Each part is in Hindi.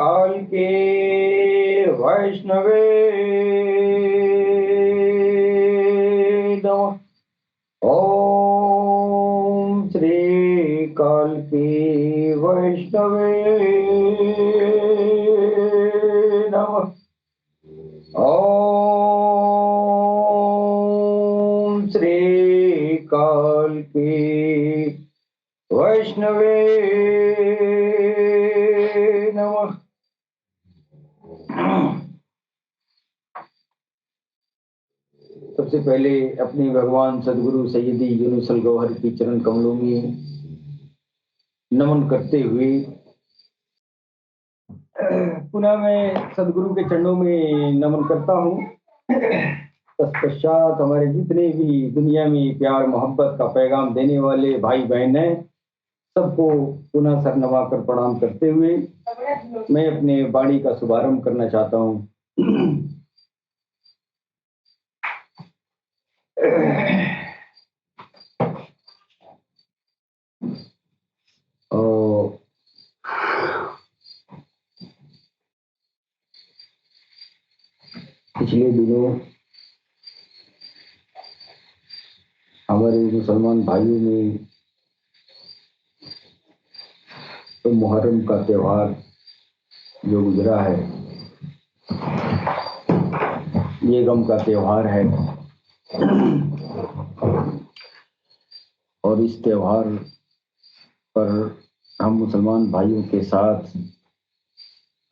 काल के वैष्णवे नमः। ओम श्री काल के वैष्णवे नमः। ओम श्री काल के वैष्णवे नमः। सबसे पहले अपने भगवान सदगुरु सैयदी यूनुसल गौहर की चरण कमलों में नमन करते हुए पुनः मैं सदगुरु के चरणों में नमन करता हूँ। तत्पश्चात हमारे जितने भी दुनिया में प्यार मोहब्बत का पैगाम देने वाले भाई बहन हैं, सबको पुनः सर नवाकर प्रणाम करते हुए मैं अपने वाणी का शुभारंभ करना चाहता हूँ। पिछले दिनों हमारे मुसलमान भाइयों में तो मुहर्रम का त्योहार जो गुजरा है, ये गम का त्योहार है। और इस त्योहार पर हम मुसलमान भाइयों के साथ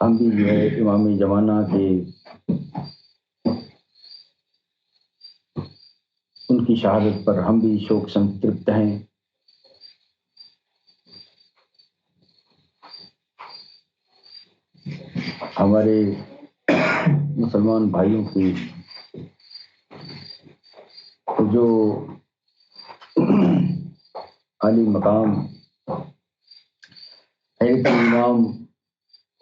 हम भी जो है इमाम जमाना के उनकी शहादत पर हम भी शोक संतृप्त हैं। हमारे मुसलमान भाइयों की जो आली मकाम इमाम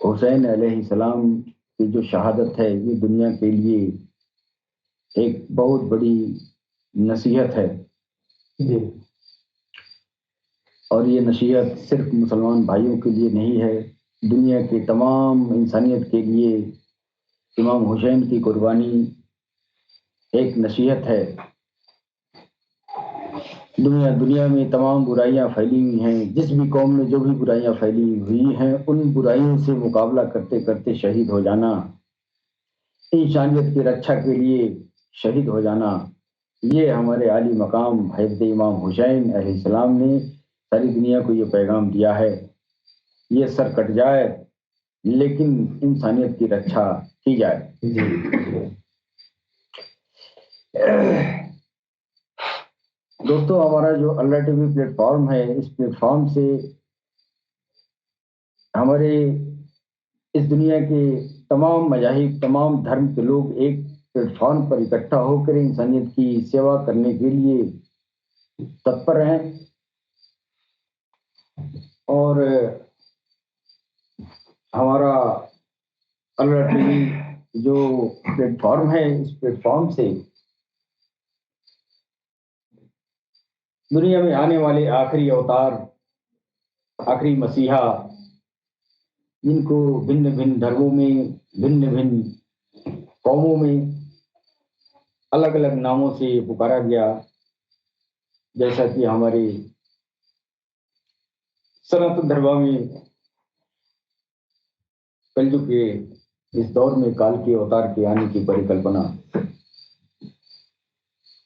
हुसैन अलैहिस्सलाम की जो शहादत है, ये दुनिया के लिए एक बहुत बड़ी नसीहत है जी। और ये नसीहत सिर्फ मुसलमान भाइयों के लिए नहीं है, दुनिया के तमाम इंसानियत के लिए इमाम हुसैन की कुर्बानी एक नसीहत है। दुनिया में तमाम बुराइयां फैली हुई हैं, जिस भी कौम में जो भी बुराइयां फैली हुई हैं, उन बुराइयों से मुकाबला करते करते शहीद हो जाना, इंसानियत की रक्षा के लिए शहीद हो जाना, ये हमारे आली मकाम हज़रत इमाम हुसैन अलैहिस्सलाम ने सारी दुनिया को ये पैगाम दिया है। ये सर कट जाए लेकिन इंसानियत की रक्षा की जाए जी। दोस्तों, हमारा जो अल्लाह टीवी प्लेटफॉर्म है, इस प्लेटफॉर्म से हमारे इस दुनिया के तमाम मज़ाहिब, तमाम धर्म के लोग एक प्लेटफॉर्म पर इकट्ठा होकर इंसानियत की सेवा करने के लिए तत्पर हैं। और हमारा अल्लाह टीवी जो प्लेटफॉर्म है, इस प्लेटफॉर्म से दुनिया में आने वाले आखिरी अवतार, आखिरी मसीहा, जिनको भिन्न भिन्न धर्मों में, भिन्न भिन्न कौमों में अलग अलग नामों से पुकारा गया, जैसा कि हमारे सनातन धर्म में कलयुग के इस दौर में काल के अवतार के आने की परिकल्पना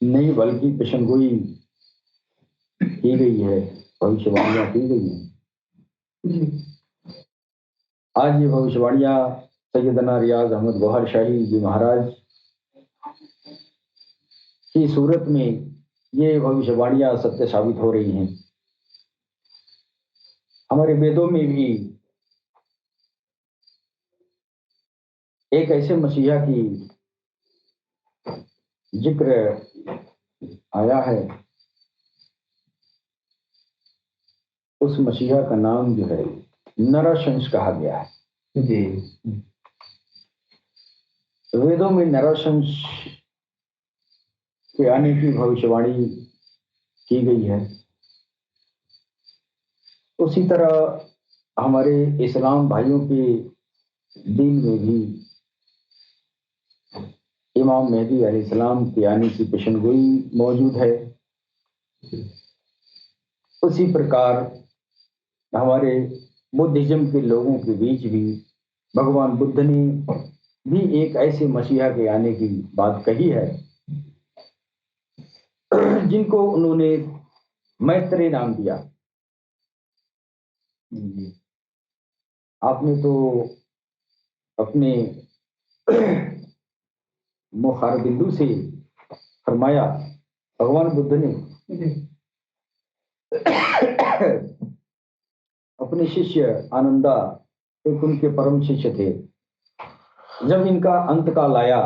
नहीं बल्कि पेशनगोई की गई है, भविष्यवाणियां की गई हैं। आज ये भविष्यवाणियां सैयदना रियाज अहमद गौहर शाही जी महाराज की सूरत में ये भविष्यवाणियां सत्य साबित हो रही हैं। हमारे वेदों में भी एक ऐसे मसीहा की जिक्र आया है, उस मसीहा का नाम जो है नरशंस कहा गया है जी। वेदों में नरशंस के आने की भविष्यवाणी की गई है। उसी तरह हमारे इस्लाम भाइयों के दीन में भी इमाम मेहदी अलैहिस्सलाम की आने की पेशनगोई मौजूद है। उसी प्रकार हमारे बुद्धिज्म के लोगों के बीच भी भगवान बुद्ध ने भी एक ऐसे मसीहा के आने की बात कही है जिनको उन्होंने मैत्रेय नाम दिया। आपने तो अपने मुखारबिंदु से फरमाया, भगवान बुद्ध ने अपने शिष्य आनंदा, एक उनके परम शिष्य थे, जब इनका अंत काल आया,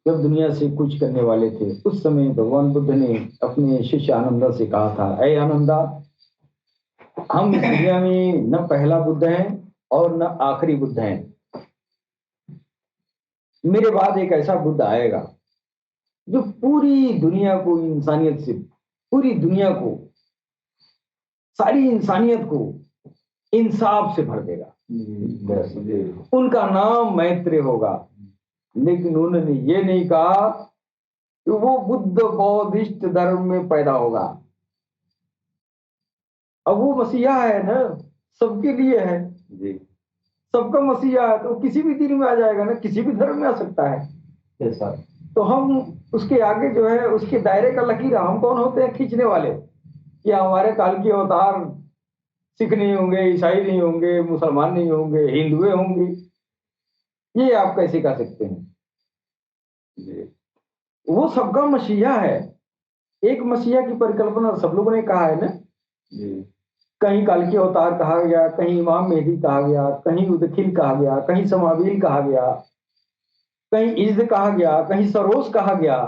जब दुनिया से कुछ करने वाले थे, उस समय भगवान बुद्ध ने अपने शिष्य आनंदा से कहा था, ऐ आनंदा, हम इस दुनिया में न पहला बुद्ध हैं और न आखिरी बुद्ध हैं। मेरे बाद एक ऐसा बुद्ध आएगा जो पूरी दुनिया को, इंसानियत से, पूरी दुनिया को, सारी इंसानियत को इंसाफ से भर देगा। उनका नाम मैत्रेय होगा। लेकिन उन्होंने ये नहीं कहा कि वो बुद्ध बौद्धिस्ट धर्म में पैदा होगा। अब वो मसीहा है ना, सबके लिए है जी, सबका मसीहा है, तो किसी भी दिन में आ जाएगा ना, किसी भी धर्म में आ सकता है ऐसा। तो हम उसके आगे जो है, उसके दायरे का लकीर, हम कौन होते हैं खींचने वाले कि हमारे काल के अवतार सिख नहीं होंगे, ईसाई नहीं होंगे, मुसलमान नहीं होंगे, हिंदुए होंगे? ये आप कैसे कह सकते हैं? वो सबका मसीहा है। एक मसीहा की परिकल्पना सब लोगों ने कहा है ना, कहीं काल के अवतार कहा गया, कहीं इमाम मेहदी कहा गया, कहीं उदखिल कहा गया, कहीं समावील कहा गया, कहीं इज्द कहा गया, कहीं सरोस कहा गया।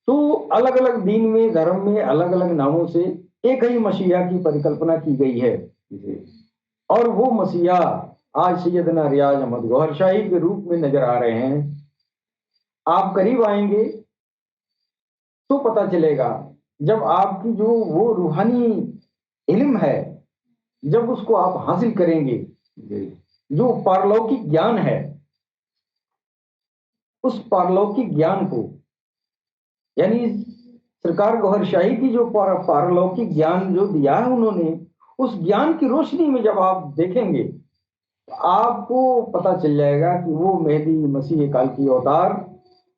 तो अलग अलग दीन में, धर्म में अलग अलग नामों से एक ही मसीहा की परिकल्पना की गई है। और वो मसीहा आज सैयदना रियाज अहमद गौहर शाही के रूप में नजर आ रहे हैं। आप करीब आएंगे तो पता चलेगा, जब आपकी जो वो रूहानी इल्म है, जब उसको आप हासिल करेंगे, जो पारलौकिक ज्ञान है, उस पारलौकिक ज्ञान को, यानी सरकार गौहर शाही की जो पारलौकिक ज्ञान जो दिया है उन्होंने, उस ज्ञान की रोशनी में जब आप देखेंगे तो आपको पता चल जाएगा कि वो मेहदी मसीह काल की अवतार,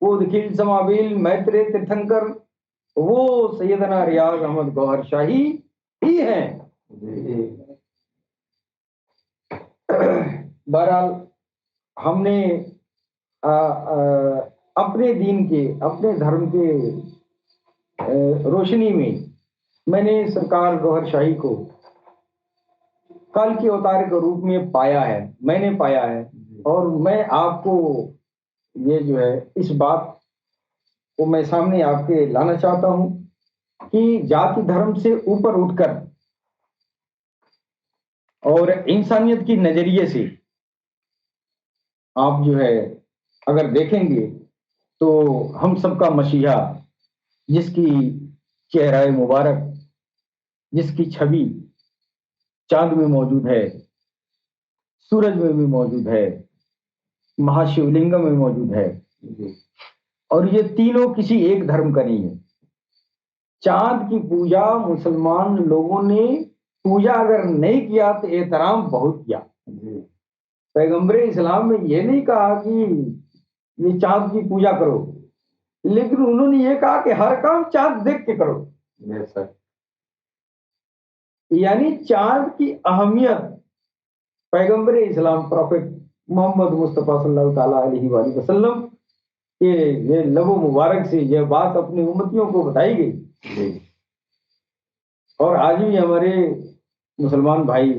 वो दखिल समावील मैत्रेय तीर्थंकर, वो सैयदना रियाज अहमद गौहर शाही ही हैं। बहरहाल हमने अपने दीन के, अपने धर्म के रोशनी में मैंने सरकार गौहर शाही को काल के अवतार के रूप में पाया है, मैंने पाया है। और मैं आपको ये जो है, इस बात को मैं सामने आपके लाना चाहता हूं कि जाति धर्म से ऊपर उठकर और इंसानियत की नजरिए से आप जो है अगर देखेंगे तो हम सबका मसीहा, जिसकी चेहरा मुबारक, जिसकी छवि चांद में मौजूद है, सूरज में भी मौजूद है, महाशिवलिंगम में मौजूद है, और ये तीनों किसी एक धर्म का नहीं है। चांद की पूजा मुसलमान लोगों ने पूजा अगर नहीं किया तो एहतराम बहुत किया। पैगंबर इस्लाम में ये नहीं कहा कि ये चांद की पूजा करो, लेकिन उन्होंने ये कहा कि हर काम चांद देख के करो। यानी चांद की अहमियत पैगंबर इस्लाम प्रॉफिट मोहम्मद मुस्तफ़ा सल्लल्लाहु अलैहि वसल्लम के ये लबो मुबारक से यह बात अपनी उम्मतियों को बताई गई। और आज भी हमारे मुसलमान भाई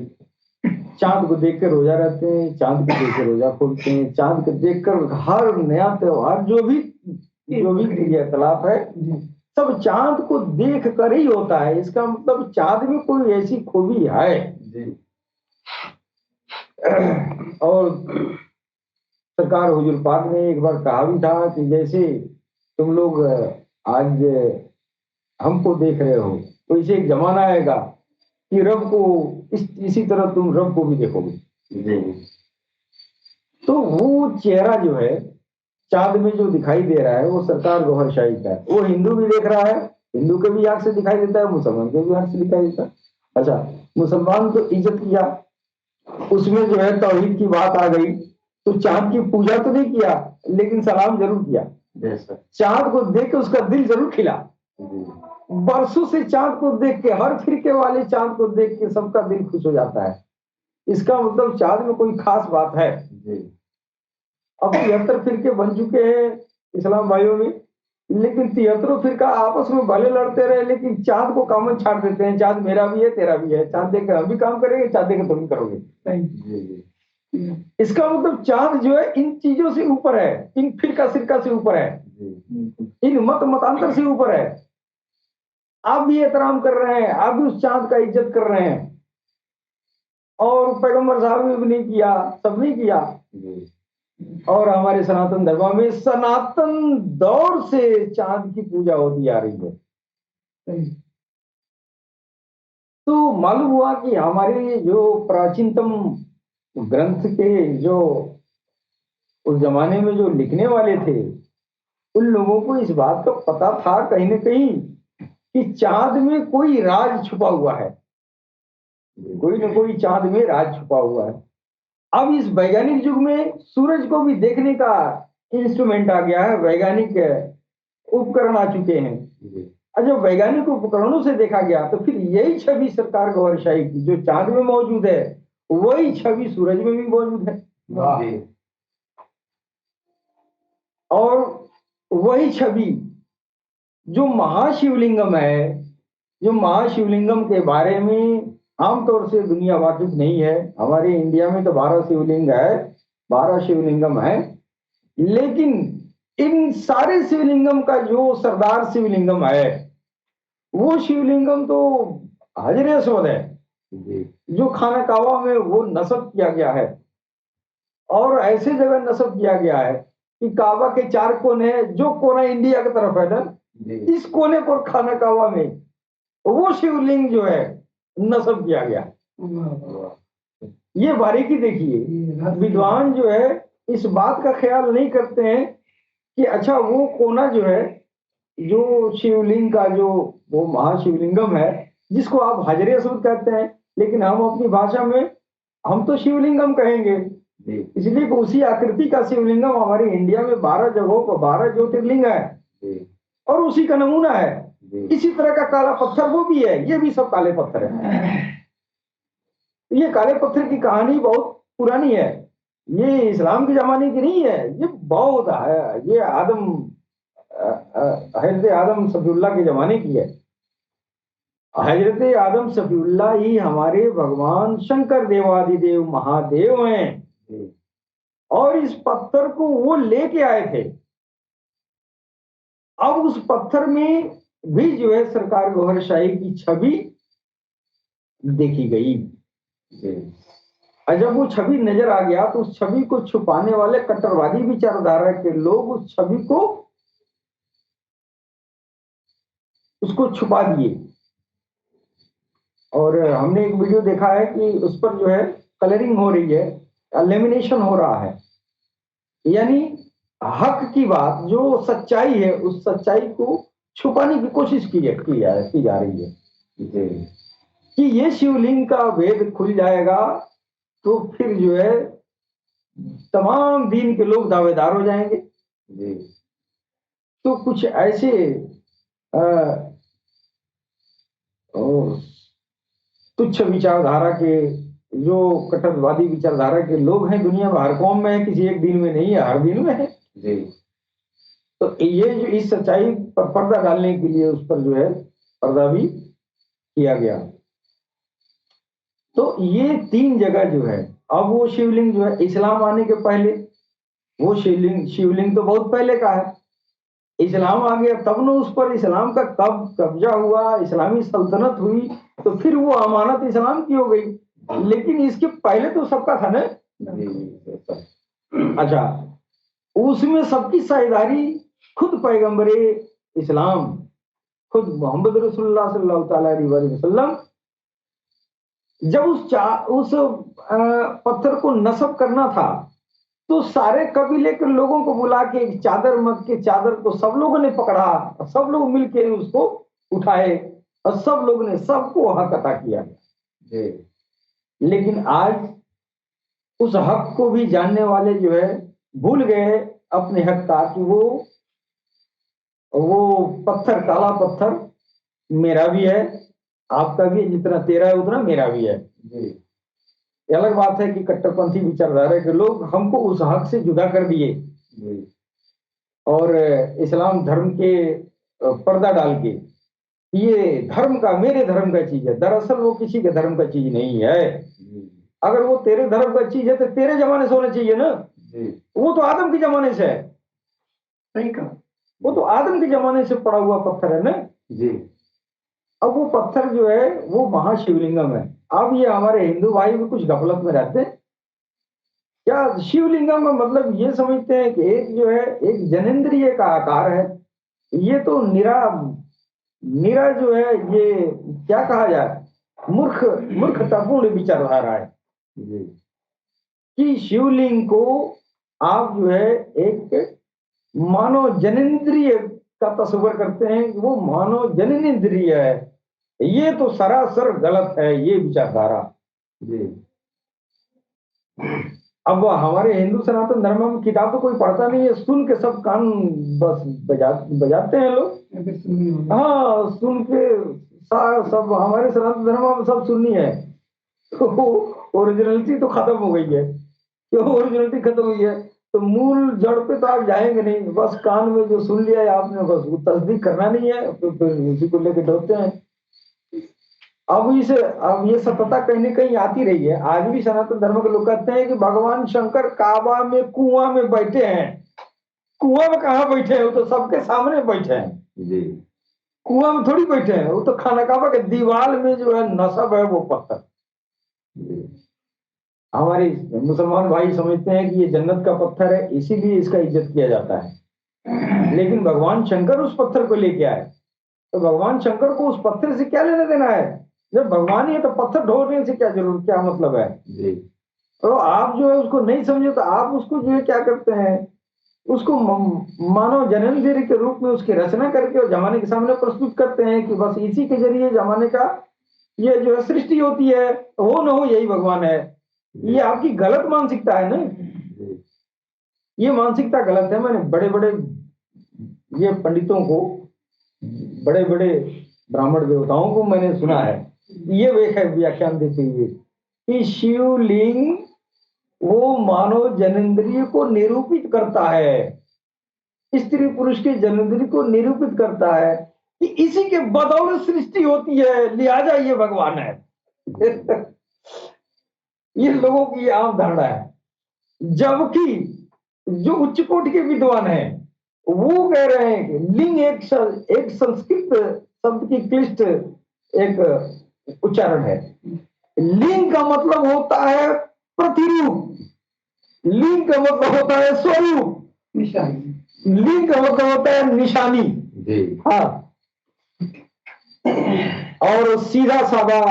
चांद को देखकर रोजा रहते हैं, चांद को देखकर रोजा खोलते हैं, चांद को देखकर हर नया त्योहार जो भी क्रियाकलाप है सब चांद को देख कर ही होता है। इसका मतलब चांद में कोई ऐसी खूबी है। और सरकार हुजूर पाक ने एक बार कहा भी था कि जैसे तुम लोग आज हमको देख रहे हो, तो इसे एक जमाना आएगा कि रब को इसी तरह तुम रब को भी देखोगे। जी। तो वो चेहरा जो है चांद में जो दिखाई दे रहा है वो सरकार गौहर शाही का है। वो हिंदू भी देख रहा है, हिंदू के भी आंख से दिखाई देता है, मुसलमान के भी आंख से दिखाई देता है। अच्छा, मुसलमान तो इज्जत किया, उसमें जो है तौहीद की बात आ गई, तो चांद की पूजा तो नहीं किया लेकिन सलाम जरूर किया। चांद को देख के उसका दिल जरूर खिला। बरसों से चांद को देख के, हर फिरके वाले चांद को देख के सबका दिल खुश हो जाता है। इसका मतलब चांद में कोई खास बात है। अब 73 फिरके बन चुके हैं इस्लाम भाइयों में, लेकिन 73 फिरका आपस में भले लड़ते रहे लेकिन चांद को कॉमन छाड़ देते हैं। चांद मेरा भी है, तेरा भी है, चांद देख के हम भी काम करेंगे, चांद देख के तुम भी करोगे। इसका मतलब चांद जो है इन चीजों से ऊपर है, इन फिरका सिरका से ऊपर है, इन मत मतांतर से ऊपर है। आप भी एहतराम कर रहे हैं, आप भी उस चांद का इज्जत कर रहे हैं, और पैगंबर साहब ने भी नहीं किया, सब नहीं किया। और हमारे सनातन धर्म में सनातन दौर से चांद की पूजा होती आ रही है। तो मालूम हुआ कि हमारे जो प्राचीनतम ग्रंथ के जो उस जमाने में जो लिखने वाले थे, उन लोगों को इस बात का पता था कहीं न कहीं कि चांद में कोई राज छुपा हुआ है, कोई न कोई चांद में राज छुपा हुआ है। अब इस वैज्ञानिक युग में सूरज को भी देखने का इंस्ट्रूमेंट आ गया है, वैज्ञानिक उपकरण आ चुके हैं। और जब वैज्ञानिक उपकरणों से देखा गया तो फिर यही छवि सरकार गौहर शाही की जो चांद में मौजूद है, वही छवि सूरज में भी मौजूद है। और वही छवि जो महाशिवलिंगम है, जो महाशिवलिंगम के बारे में आमतौर से दुनिया वाकिफ नहीं है। हमारे इंडिया में तो 12 शिवलिंग है, 12 शिवलिंगम है, लेकिन इन सारे शिवलिंगम का जो सरदार शिवलिंगम है, वो शिवलिंगम तो हजरे अस्वद है, जो खाना काबा में वो नस्ब किया गया है। और ऐसे जगह नस्ब किया गया है कि काबा के 4 कोने हैं, जो कोना इंडिया की तरफ है ना, इस कोने पर खाना काबा में वो शिवलिंग जो है नस्ब किया गया। ये बारीकी देखिए, विद्वान जो है इस बात का ख्याल नहीं करते हैं कि अच्छा वो कोना जो है, जो शिवलिंग का जो वो महाशिवलिंगम है, जिसको आप हजरे अस्वद कहते हैं, लेकिन हम अपनी भाषा में हम तो शिवलिंगम कहेंगे, इसलिए उसी आकृति का शिवलिंगम हमारे इंडिया में 12 जगहों पर 12 ज्योतिर्लिंग है और उसी का नमूना है। इसी तरह का काला पत्थर वो भी है, ये भी सब काले पत्थर है। ये काले पत्थर की कहानी बहुत पुरानी है, ये इस्लाम के जमाने की नहीं है, ये बौद्ध है, ये हजरत आदम सफीउल्लाह के जमाने की है। हजरत आदम सफीउल्लाह ही हमारे भगवान शंकर देवादिदेव महादेव हैं, और इस पत्थर को वो लेके आए थे। अब उस पत्थर में भी जो है सरकार गौहर शाही की छवि देखी गई। और जब वो छवि नजर आ गया तो उस छवि को छुपाने वाले कट्टरवादी विचारधारा के लोग उस छवि को उसको छुपा दिए। और हमने एक वीडियो देखा है कि उस पर जो है कलरिंग हो रही है, लेमिनेशन हो रहा है, यानी हक की बात जो सच्चाई है उस सच्चाई को छुपाने की कोशिश की जा रही है कि ये शिवलिंग का भेद खुल जाएगा तो फिर जो है तमाम दीन के लोग दावेदार हो जाएंगे। तो कुछ ऐसे तुच्छ विचारधारा के, जो कट्टरवादी विचारधारा के लोग हैं दुनिया में, हर कौम में है, किसी एक दिन में नहीं है, हर दिन में है। तो ये जो इस सच्चाई पर पर्दा डालने के लिए उस पर जो है पर्दा भी किया गया। तो ये 3 जगह जो है, अब वो शिवलिंग जो है इस्लाम आने के पहले, वो शिवलिंग तो बहुत पहले का है, इस्लाम आ गया तब न उस पर इस्लाम का कब कब्जा हुआ, इस्लामी सल्तनत हुई, तो फिर वो अमानत इस्लाम की हो गई, लेकिन इसके पहले तो सबका था ना। अच्छा, उसमें सबकी साझेदारी खुद पैगंबरे इस्लाम, खुद मोहम्मद रसूलुल्लाह सल्लल्लाहु अलैहि वसल्लम जब उस पत्थर को नस्ब करना था तो सारे कबीले के लोगों को बुला के एक चादर मग के चादर को सब लोगों ने पकड़ा, सब लोग मिलकर उसको उठाए और सब लोगों ने सबको हक अता किया। लेकिन आज उस हक को भी जानने वाले जो है भूल गए अपने हक का, कि वो पत्थर, काला पत्थर मेरा भी है, आपका भी है, जितना तेरा है उतना मेरा भी है। ये अलग बात है कि कट्टरपंथी विचारधारा के लोग हमको उस हक से जुदा कर दिए और इस्लाम धर्म के पर्दा डाल के ये धर्म का, मेरे धर्म का चीज है। दरअसल वो किसी के धर्म का चीज नहीं है। अगर वो तेरे धर्म का चीज है तो तेरे जमाने से होना चाहिए ना। वो तो आदम के जमाने से है। सही कहा, वो तो आदम के जमाने से पड़ा हुआ पत्थर है ना जी। अब वो पत्थर जो है वो महाशिवलिंगम है। अब ये हमारे हिंदू भाई भी कुछ गफलत में रहते हैं। क्या शिवलिंगम का मतलब ये समझते हैं कि एक जो है एक जनेंद्रिय का आकार है। ये तो निरा जो है, ये क्या कहा जाए, मूर्खतापूर्ण विचारधारा है कि शिवलिंग को आप जो है एक मानव जनेंद्रिय का तस्वर करते हैं कि वो मानव जनेंद्रिय है। ये तो सरासर गलत है ये विचारधारा जी। अब हमारे हिंदू सनातन धर्म में किताब तो कोई पढ़ता नहीं है, सुन के सब कान बस बजाते हैं लोग। हाँ, सुन के सब हमारे सनातन धर्म में सब सुननी है। तो ओरिजिनलिटी तो खत्म हो गई है। क्यों ओरिजिनलिटी खत्म हुई है? तो मूल जड़ पे तो आप जाएंगे नहीं, बस कान में जो सुन लिया है आपने बस वो तस्दीक करना नहीं है, तो फिर उसी को लेके डरते हैं। अब ये सत्यता कहीं ना कहीं आती रही है। आज भी सनातन धर्म के लोग कहते हैं कि भगवान शंकर काबा में कुआं में बैठे हैं। कुआं में कहाँ बैठे हैं? वो तो सबके सामने बैठे हैं जी। कुआं में थोड़ी बैठे हैं, वो तो खाना काबा के दीवार में जो है नस्ब है वो पत्थर। हमारे मुसलमान भाई समझते हैं कि ये जन्नत का पत्थर है, इसीलिए इसका इज्जत किया जाता है। लेकिन भगवान शंकर उस पत्थर को लेके आए, तो भगवान शंकर को उस पत्थर से क्या लेना देना है? जब भगवान ही है तो पत्थर ढोने से क्या जरूर, क्या मतलब है जी। तो आप जो है उसको नहीं समझे तो आप उसको जो है क्या करते हैं, उसको मानव जन्मदिन के रूप में उसकी रचना करके और जमाने के सामने प्रस्तुत करते हैं कि बस इसी के जरिए जमाने का ये जो है सृष्टि होती है, हो न हो यही भगवान है। ये आपकी गलत मानसिकता है ना, ये मानसिकता गलत है। मैंने बड़े बड़े ये पंडितों को, बड़े बड़े ब्राह्मण देवताओं को मैंने सुना है ये व्याख्यान देते हुए कि शिवलिंग वो मानव जनेंद्रिय को निरूपित करता है, स्त्री पुरुष के जनेंद्रिय को निरूपित करता है कि इसी के बदौलत सृष्टि होती है, लिहाजा ये भगवान है। ये लोगों की आम धारणा है। जबकि जो उच्च कोटि के विद्वान हैं वो कह रहे हैं कि लिंग एक संस्कृत शब्द की क्लिष्ट एक उच्चारण है। लिंग का मतलब होता है प्रतिरूप, लिंग का मतलब होता है स्वरूप, लिंग का मतलब होता है निशानी जी। हाँ, और सीधा साधा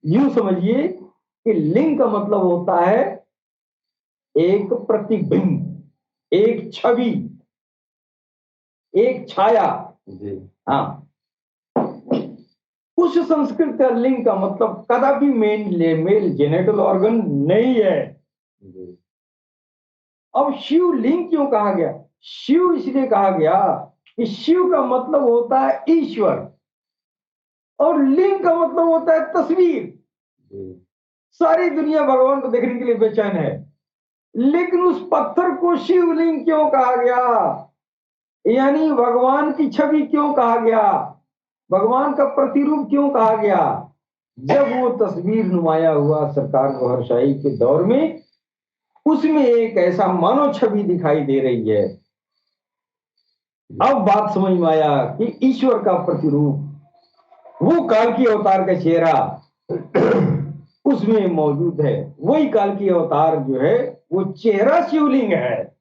यूं समझिए कि लिंग का मतलब होता है एक प्रतिबिंब, एक छवि, एक छाया जी। हाँ, उस संस्कृत लिंग का मतलब कदापि मेल जेनेटल ऑर्गन नहीं है। अब शिव लिंग क्यों कहा गया? शिव इसलिए कहा गया कि शिव का मतलब होता है ईश्वर और लिंग का मतलब होता है तस्वीर। सारी दुनिया भगवान को देखने के लिए बेचैन है, लेकिन उस पत्थर को शिवलिंग क्यों कहा गया? यानी भगवान की छवि क्यों कहा गया? भगवान का प्रतिरूप क्यों कहा गया? जब वो तस्वीर नुमाया हुआ सरकार गोहरशाही के दौर में, उसमें एक ऐसा मानव छवि दिखाई दे रही है। अब बात समझ में आया कि ईश्वर का प्रतिरूप, वो काल की अवतार का चेहरा उसमें मौजूद है। वही काल की अवतार जो है वो चेहरा शिवलिंग है।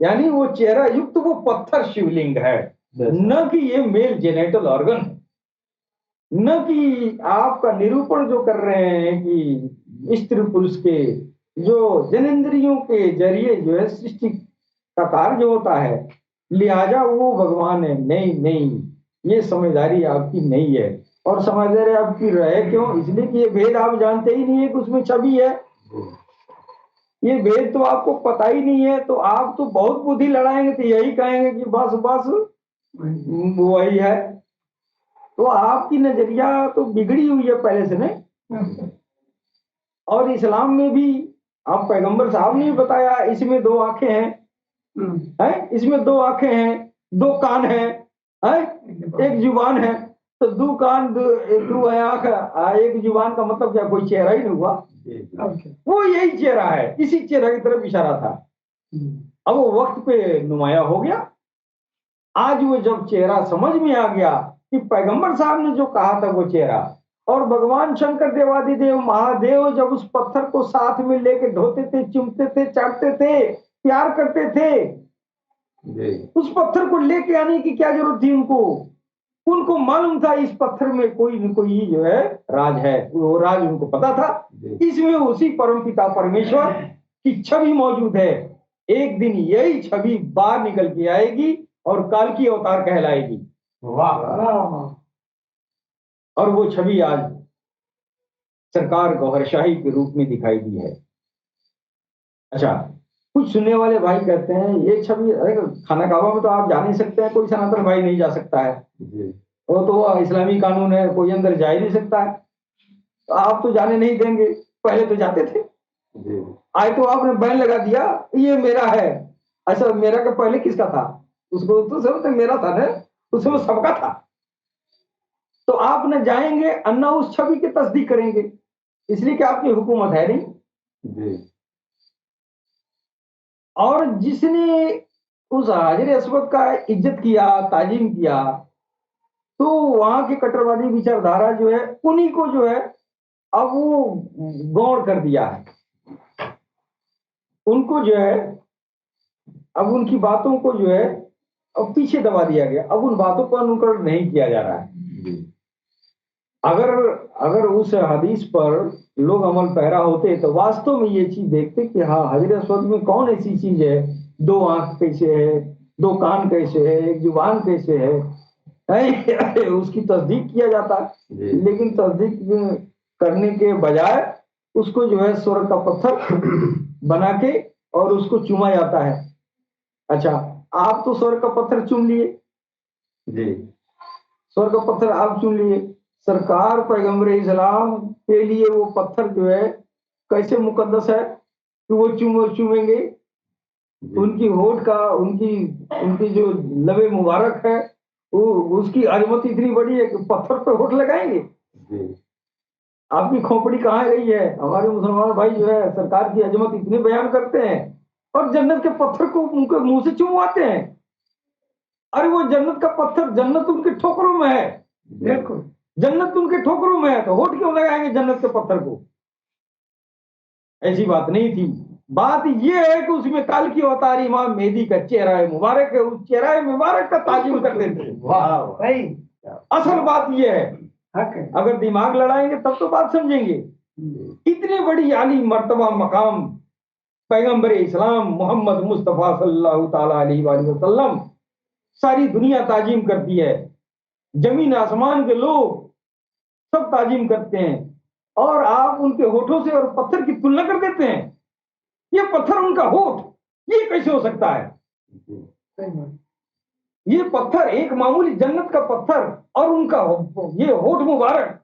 यानी वो चेहरा युक्त वो पत्थर शिवलिंग है, न कि ये मेल जेनेटल ऑर्गन, न कि आपका निरूपण जो कर रहे हैं कि स्त्री पुरुष के जो जनेंद्रियों के जरिए जो है सृष्टि का कार्य जो होता है, लिहाजा वो भगवान है। नहीं नहीं, ये समझदारी आपकी नहीं है। और समझदारी आपकी रहे क्यों? इसलिए कि ये भेद आप जानते ही नहीं है कि उसमें छवि है। ये भेद तो आपको पता ही नहीं है, तो आप तो बहुत बुद्धि लड़ाएंगे तो यही कहेंगे कि बस बस वही है। तो आपकी नजरिया तो बिगड़ी हुई है पहले से नहीं। और इस्लाम में भी आप पैगंबर साहब ने भी बताया, इसमें दो आंखें हैं, इसमें दो आंखें हैं, दो कान हैं, एक जुबान है। तो दो कान दो आंख, एक जुबान का मतलब क्या कोई चेहरा ही नहीं हुआ? वो यही चेहरा है, इसी चेहरा की तरफ इशारा था। अब वो वक्त पे नुमाया हो गया। आज वो जब चेहरा समझ में आ गया कि पैगंबर साहब ने जो कहा था वो चेहरा, और भगवान शंकर देवादिदेव महादेव जब उस पत्थर को साथ में लेके ढोते थे, चुमते थे, चाटते थे, प्यार करते थे, उस पत्थर को लेके आने की क्या जरूरत थी उनको? उनको मालूम था इस पत्थर में कोई न कोई जो है राज है, वो राज उनको पता था। इसमें उसी परमपिता परमेश्वर की छवि मौजूद है। एक दिन यही छवि बाहर निकल के आएगी और काल की अवतार कहलाएगी। वाह! और वो छवि आज सरकार गौहरशाही के रूप में दिखाई दी है। अच्छा, कुछ सुनने वाले भाई कहते हैं ये छवि, अरे खाना काबा में तो आप जा नहीं सकते हैं, कोई सनातन भाई नहीं जा सकता है, वो तो इस्लामी कानून है, कोई अंदर जा ही नहीं सकता है। तो आप तो जाने नहीं देंगे, पहले तो जाते थे, आज तो आपने बैन लगा दिया ये मेरा है। अच्छा, मेरा का पहले किसका था? उसको तो सब तो मेरा था ना, उसमें सबका था। तो आप न जाएंगे अन्ना उस छवि की तस्दीक करेंगे, इसलिए कि आपकी हुकूमत है नहीं। और जिसने उस हाजिर अस्वद का इज्जत किया, ताजीम किया, तो वहां के कट्टरवादी विचारधारा जो है उन्हीं को जो है अब वो गौड़ कर दिया है। उनको जो है अब उनकी बातों को जो है अब पीछे दबा दिया गया, अब उन बातों पर अनुकरण नहीं किया जा रहा है। अगर अगर उस हदीस पर लोग अमल पैरा होते तो वास्तव में ये चीज देखते कि हाँ, हाजिर अस्वद में कौन ऐसी चीज है, दो आंख कैसे है, दो कान कैसे है, एक जुबान कैसे है, उसकी तस्दीक किया जाता। लेकिन तस्दीक करने के बजाय उसको जो है स्वर्ग का पत्थर बना के और उसको चूमा जाता है। अच्छा, आप तो स्वर्ग का पत्थर चुम लिए जी, स्वर्ग का पत्थर आप चुन लिए, सरकार पैगंबर इस्लाम के लिए वो पत्थर जो है कैसे मुकद्दस है कि वो चूमेंगे? उनकी होठ का, उनकी उनकी जो लबे मुबारक है, वो उसकी अजमत इतनी बड़ी है कि पत्थर पे होठ लगाएंगे। आपकी खोपड़ी कहाँ गई है? हमारे मुसलमान भाई जो है सरकार की अजमत इतनी बयान करते हैं और जन्नत के पत्थर को उनके मुंह से चुमवाते हैं। अरे वो जन्नत का पत्थर, जन्नत उनके ठोकरों में है। बिल्कुल, जन्नत उनके ठोकरों में है, तो होठ क्यों लगाएंगे जन्नत के पत्थर को? ऐसी बात नहीं थी। बात यह है कि उसमें काल की अवतार इमाम मेहदी का चेहरा है मुबारक है, उस चेहरा है मुबारक का ताजीम करते थे। वाह भाई, असल बात यह है, अगर दिमाग लड़ाएंगे तब तो बात समझेंगे। इतनी बड़ी आली मर्तबा मकाम पैगंबर इस्लाम मोहम्मद मुस्तफा सल्लल्लाहु ताला अलैहि वसल्लम सारी दुनिया ताजीम करती है, जमीन आसमान के लोग सब ताजीम करते हैं, और आप उनके होठों से और पत्थर की तुलना कर देते हैं। ये पत्थर उनका होठ, ये कैसे हो सकता है? ये पत्थर एक मामूली जन्नत का पत्थर और उनका ये होठ मुबारक,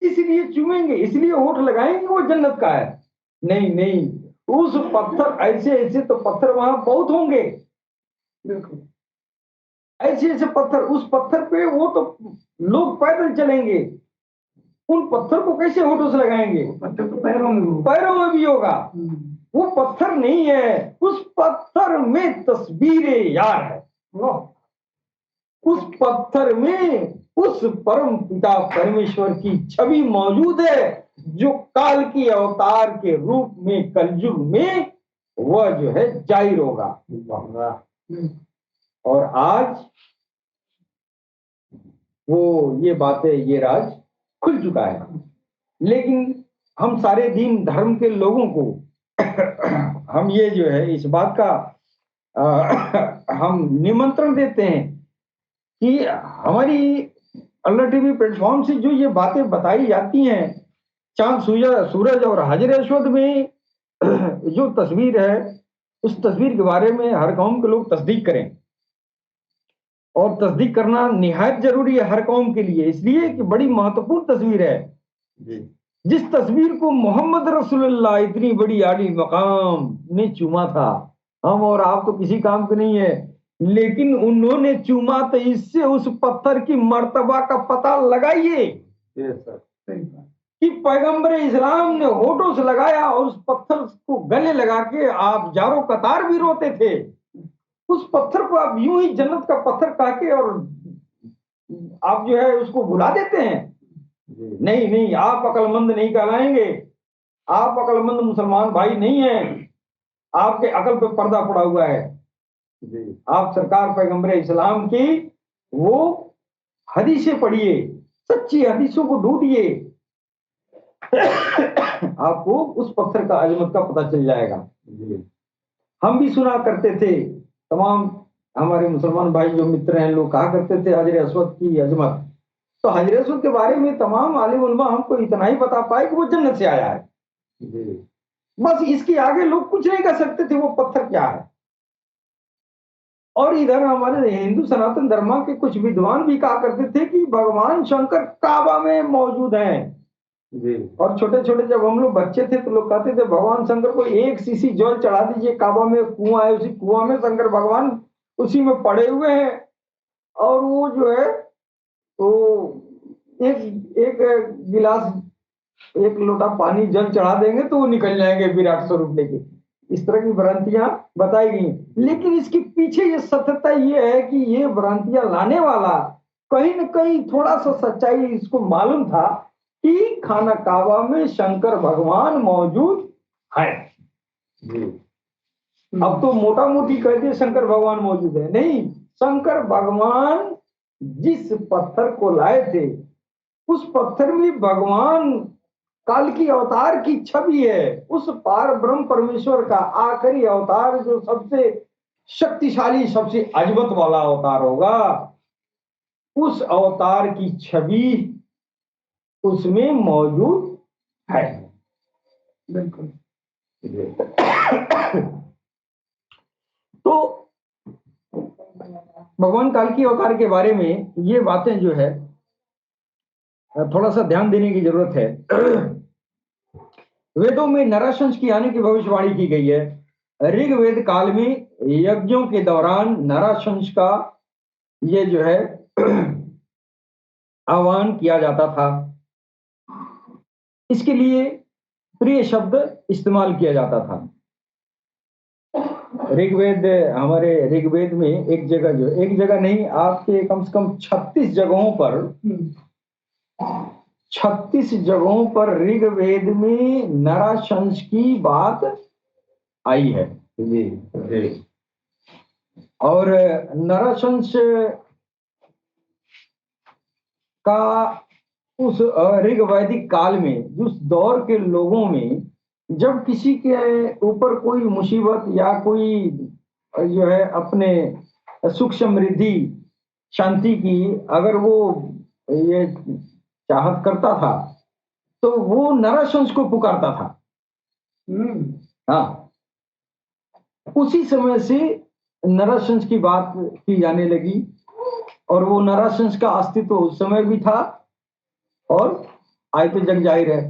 इसलिए चूमेंगे, इसलिए होठ लगाएंगे वो जन्नत का है। नहीं नहीं, उस पत्थर, ऐसे ऐसे तो पत्थर वहां बहुत होंगे, ऐसे ऐसे पत्थर, उस पत्थर पे वो तो लोग पैदल चलेंगे, उन पत्थर को कैसे होठों से लगाएंगे? पत्थर तो पैरों में भी होगा। वो पत्थर नहीं है, उस पत्थर में तस्वीरें यार है। उस पत्थर में उस परम पिता परमेश्वर की छवि मौजूद है, जो काल की अवतार के रूप में कलयुग में वह जो है जाहिर होगा। और आज वो ये बातें, ये राज खुल चुका है। लेकिन हम सारे दीन धर्म के लोगों को हम ये जो है इस बात का हम निमंत्रण देते हैं कि हमारी अल्लाह टीवी प्लेटफॉर्म से जो ये बातें बताई जाती हैं, चांद सूरज और हाजिर अस्वद में जो तस्वीर है, उस तस्वीर के बारे में हर कौम के लोग तस्दीक करें। और तस्दीक करना निहायत जरूरी है हर कौम के लिए, इसलिए कि बड़ी महत्वपूर्ण तस्वीर है। जिस तस्वीर को मोहम्मद रसूलुल्लाह इतनी बड़ी आली मकाम ने चूमा था, हम और आप तो किसी काम के नहीं है, लेकिन उन्होंने चूमा तो इससे उस पत्थर की मर्तबा का पता लगाइए कि पैगंबर इस्लाम ने होठों से लगाया और उस पत्थर को गले लगा के आप जारो कतार भी रोते थे। उस पत्थर को आप यूं ही जन्नत का पत्थर कह के और आप जो है उसको भुला देते हैं। नहीं नहीं, आप अकलमंद नहीं कहलाएंगे, आप अकलमंद मुसलमान भाई नहीं हैं, आपके अकल पे पर्दा पड़ा हुआ है। आप सरकार पैगंबर इस्लाम की वो हदीसें पढ़िए, सच्ची हदीसों को ढूंढिए, आपको उस पत्थर का अजमत का पता चल जाएगा। हम भी सुना करते थे, तमाम हमारे मुसलमान भाई जो मित्र हैं लोग कहा करते थे हजर अस्वद की अजमत। तो हजर अस्वद के बारे में तमाम आलिम उलमा हमको इतना ही बता पाए कि वो जन्नत से आया है। बस इसके आगे लोग कुछ नहीं कर सकते थे वो पत्थर क्या है। और इधर हमारे हिंदू सनातन धर्म के कुछ विद्वान भी कहा करते थे कि भगवान शंकर काबा में मौजूद हैं। और छोटे छोटे जब हम लोग बच्चे थे तो लोग कहते थे भगवान शंकर को एक शीशी जल चढ़ा दीजिए, काबा में कुआं है, उसी कुआं में शंकर भगवान उसी में पड़े हुए हैं। और वो जो है तो एक एक गिलास एक लोटा पानी जल चढ़ा देंगे तो वो निकल जाएंगे विराट स्वरूप लेके। इस तरह की भ्रांतियां बताई गई, लेकिन इसके पीछे ये सत्यता ये है कि ये भ्रांतियां लाने वाला कहीं न कहीं थोड़ा सा सच्चाई इसको मालूम था कि खाना काबा में शंकर भगवान मौजूद है। अब तो मोटा मोटी कह दिए शंकर भगवान मौजूद है, नहीं, शंकर भगवान जिस पत्थर को लाए थे उस पत्थर में भगवान काल की अवतार की छवि है। उस पार ब्रह्म परमेश्वर का आखिरी अवतार जो सबसे शक्तिशाली सबसे अजमत वाला अवतार होगा, उस अवतार की छवि उसमें मौजूद है। बिल्कुल। तो भगवान काल की अवतार के बारे में ये बातें जो है थोड़ा सा ध्यान देने की जरूरत है। वेदों में नराशंस की आने की भविष्यवाणी की गई है। ऋग्वेद काल में यज्ञों के दौरान नराशंस का ये जो है आह्वान किया जाता था। इसके लिए प्रिय शब्द इस्तेमाल किया जाता था। ऋग्वेद, हमारे ऋग्वेद में एक जगह नहीं, आपके कम से कम 36 जगहों पर 36 जगहों पर ऋग्वेद में नराशंस की बात आई है। और नराशंस का उस ऋग्वैदिक काल में उस दौर के लोगों में जब किसी के ऊपर कोई मुसीबत या कोई जो है अपने सुख समृद्धि शांति की अगर वो ये चाहत करता था तो वो नराशंस को पुकारता था। हाँ, उसी समय से नराशंस की बात की जाने लगी और वो नराशंस का अस्तित्व उस समय भी था और आज तो जग जाहिर है।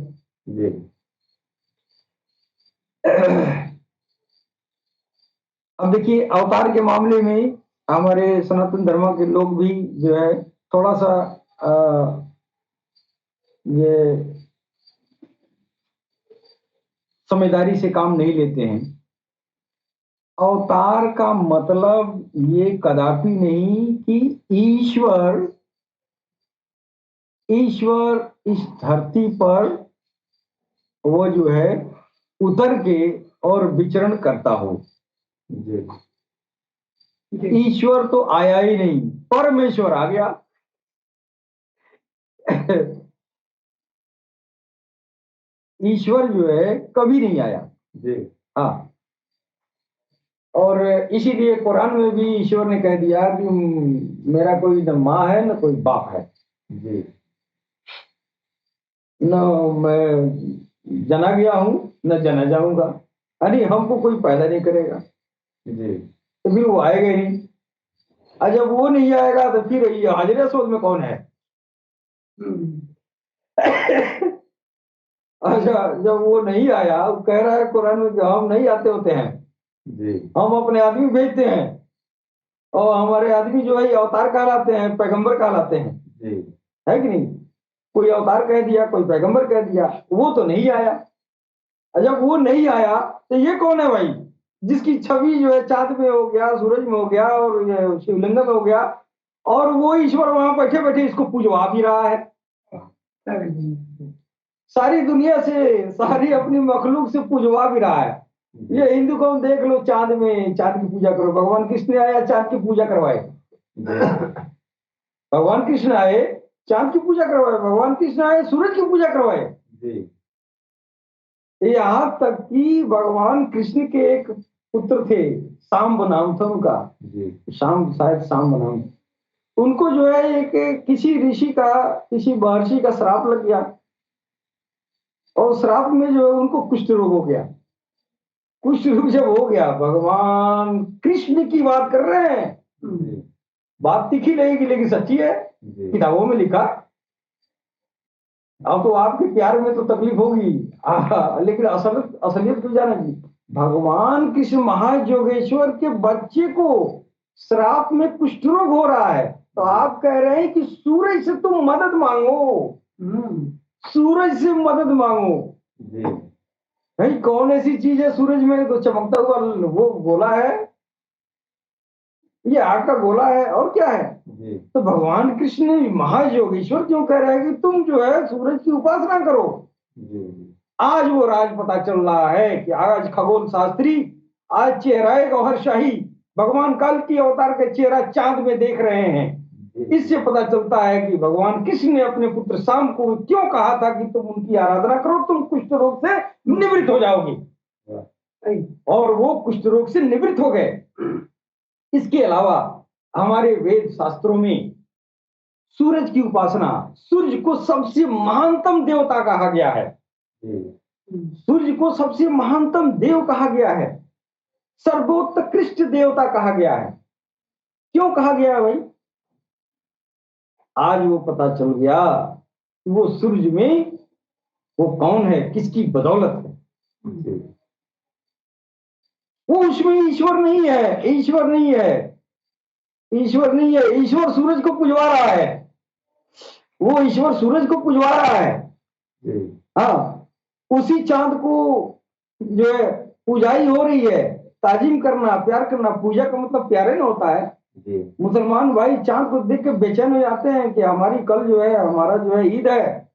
अब देखिए अवतार के मामले में हमारे सनातन धर्म के लोग भी जो है थोड़ा सा ये समझदारी से काम नहीं लेते हैं। अवतार का मतलब ये कदापि नहीं कि ईश्वर इस धरती पर वो जो है उतर के और विचरण करता हो। ईश्वर तो आया ही नहीं, परमेश्वर आ गया। ईश्वर जो है कभी नहीं आया जी हाँ। और इसीलिए कुरान में भी ईश्वर ने कह दिया कि मेरा कोई न माँ है न कोई बाप है, जी न मैं जना गया हूं न जना जाऊंगा, यानी हमको कोई पैदा नहीं करेगा जी तो फिर वो आएगा ही नहीं। और जब वो नहीं आएगा तो फिर ये हाजिर असवद में कौन है? अच्छा, जब वो नहीं आया, वो कह रहा है कुरान में कि हम नहीं आते होते हैं, जी हम अपने आदमी भेजते हैं और हमारे आदमी जो है ये अवतार कहलाते हैं, पैगंबर कहलाते हैं, जी है कि नहीं? कोई अवतार कह दिया, कोई पैगंबर कह दिया, वो तो नहीं आया। और जब वो नहीं आया तो ये कौन है भाई, जिसकी छवि जो है चांद में हो गया, सूरज में हो गया और ये शिवलिंग में हो गया, और वो ईश्वर वहां बैठे बैठे इसको पूजवा भी रहा है। सारी दुनिया से, सारी अपनी मखलूक से पूजवा भी रहा है। ये हिंदू को देख लो, चांद में चांद की पूजा करो, भगवान कृष्ण आया चांद की पूजा करवाए, भगवान कृष्ण आए चांद की पूजा करवाए, भगवान कृष्ण आए सूरज की पूजा करवाए। जी यहाँ तक कि भगवान कृष्ण के एक पुत्र थे, सांब नाम था उनका, जी शाम शायद सांब नाम, उनको जो है एक किसी ऋषि का, किसी महर्षि का श्राप लग गया और श्राप में जो है उनको कुष्ठ रोग हो गया। कुष्ठ रोग जब हो गया, भगवान कृष्ण की बात कर रहे हैं, जी बात तीखी लगेगी लेकिन सच्ची है, जी किताबों में लिखा। अब तो आपके प्यार में तो तकलीफ होगी, लेकिन असलियत तो जाना जी, भगवान कृष्ण महायोगेश्वर के बच्चे को श्राप में कुष्ठ रोग हो रहा है, तो आप कह रहे हैं कि सूरज से तुम मदद मांगो, सूरज से मदद मांगो। जी भाई कौन ऐसी चीज है सूरज में, तो चमकता हुआ वो गोला है, ये आग का गोला है और क्या है? जी तो भगवान कृष्ण महायोगेश्वर क्यों कह रहे हैं कि तुम जो है सूरज की उपासना करो? जी आज वो राज पता चल रहा है कि आज खगोल शास्त्री, आज चेहरा गौहरशाही भगवान कल की अवतार का चेहरा चांद में देख रहे हैं। इससे पता चलता है कि भगवान कृष्ण ने अपने पुत्र शाम को क्यों कहा था कि तुम उनकी आराधना करो, तुम कुष्ठ रोग से निवृत्त हो जाओगे, और वो कुष्ठ रोग से निवृत्त हो गए। इसके अलावा हमारे वेद शास्त्रों में सूरज की उपासना, सूर्य को सबसे महानतम देवता कहा गया है, सूर्य को सबसे महानतम देव कहा गया है, सर्वोत्कृष्ट देवता कहा गया है। क्यों कहा गया है भाई? आज वो पता चल गया कि वो सूरज में वो कौन है, किसकी बदौलत है। वो उसमें ईश्वर नहीं है, ईश्वर नहीं है, ईश्वर नहीं है, ईश्वर सूरज को पुजवा रहा है, वो ईश्वर सूरज को पुजवा रहा है। हाँ, उसी चांद को जो है पूजाई हो रही है, ताजीम करना, प्यार करना, पूजा का मतलब प्यारे न होता है। मुसलमान भाई चांद को देख के बेचैन हो जाते हैं कि हमारी कल जो है, हमारा जो है ईद है,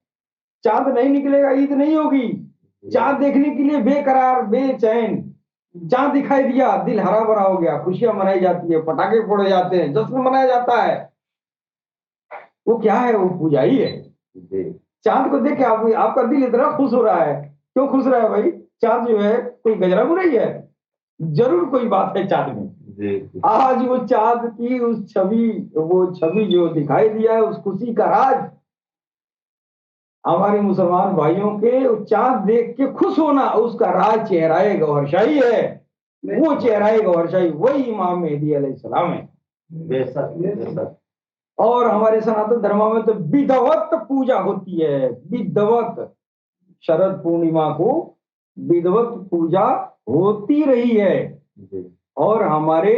चांद नहीं निकलेगा ईद नहीं होगी। चांद देखने के लिए बेकरार बेचैन, चांद दिखाई दिया दिल हरा भरा हो गया, खुशियां मनाई जाती है, पटाखे फोड़े जाते हैं, जश्न मनाया जाता है। वो क्या है? वो पूजाई है। चांद को देख के आपका दिल इतना खुश हो रहा है, क्यों खुश रहा है भाई? चांद जो है कोई गजरा बुराई है? जरूर कोई बात है चांद में। आज वो चांद की उस छवि, वो छवि जो दिखाई दिया है, उस खुशी का राज हमारे मुसलमान भाइयों के चांद देख के खुश होना, उसका राज चेहराए गौहरशाही है। वो चेहराए गौहरशाही वही इमाम मेहदी अलैहिस्सलाम है। बेशक बेशक। और हमारे सनातन धर्म में तो विधवत पूजा होती है, विधवत, शरद पूर्णिमा को विधवत पूजा होती रही है। और हमारे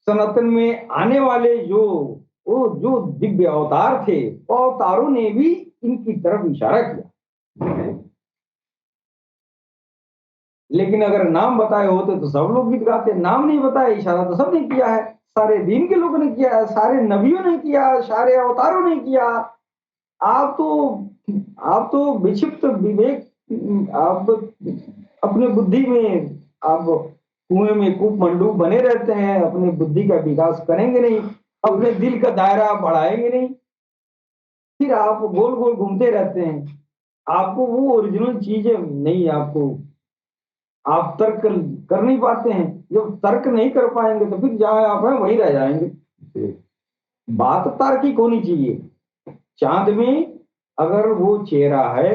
सनातन में आने वाले जो दिव्य अवतार थे, वो अवतारों ने भी इनकी तरफ इशारा किया। लेकिन अगर नाम बताए होते तो सब लोग गीत गाते, नाम नहीं बताया, इशारा तो सबने किया है, सारे दीन के लोगों ने किया है, सारे नबियों ने किया, सारे अवतारों ने किया। आप तो विक्षिप्त विवेक, आप अपने बुद्धि में, आप कुएं में कूप मंडूक बने रहते हैं, अपने बुद्धि का विकास करेंगे नहीं, अपने दिल का दायरा बढ़ाएंगे नहीं, फिर आप गोल गोल घूमते रहते हैं। आपको वो ओरिजिनल चीजें नहीं, आपको आप तर्क कर नहीं पाते हैं। जब तर्क नहीं कर पाएंगे तो फिर जहां आप हैं वहीं रह जाएंगे। जी बात तार्किक होनी चाहिए। चांद में अगर वो चेहरा है,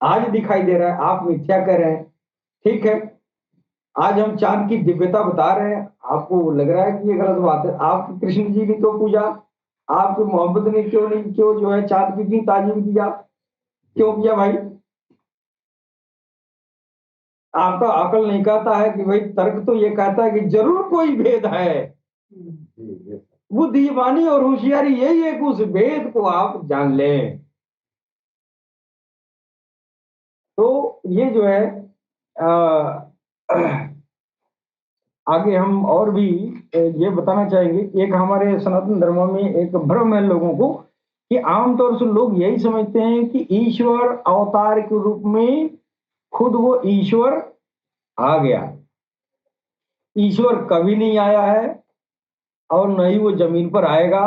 आज दिखाई दे रहा है, आप मिथ्या कह रहे हैं, ठीक है। आज हम चांद की दिव्यता बता रहे हैं, आपको लग रहा है कि ये गलत बात है। आप कृष्ण जी ने क्यों पूजा, आपके मोहम्मद ने क्यों नहीं, क्यों जो है चांद की इतनी ताजीम किया, क्यों किया भाई? आपका अकल नहीं कहता है कि भाई, तर्क तो ये कहता है कि जरूर कोई भेद है। जी बुद्धिमानी और होशियारी यही है कि उस भेद को आप जान लें। तो ये जो है आ, आगे हम और भी ये बताना चाहेंगे। एक हमारे सनातन धर्म में एक भ्रम है लोगों को कि आमतौर से लोग यही समझते हैं कि ईश्वर अवतार के रूप में खुद वो ईश्वर आ गया। ईश्वर कभी नहीं आया है और न ही वो जमीन पर आएगा।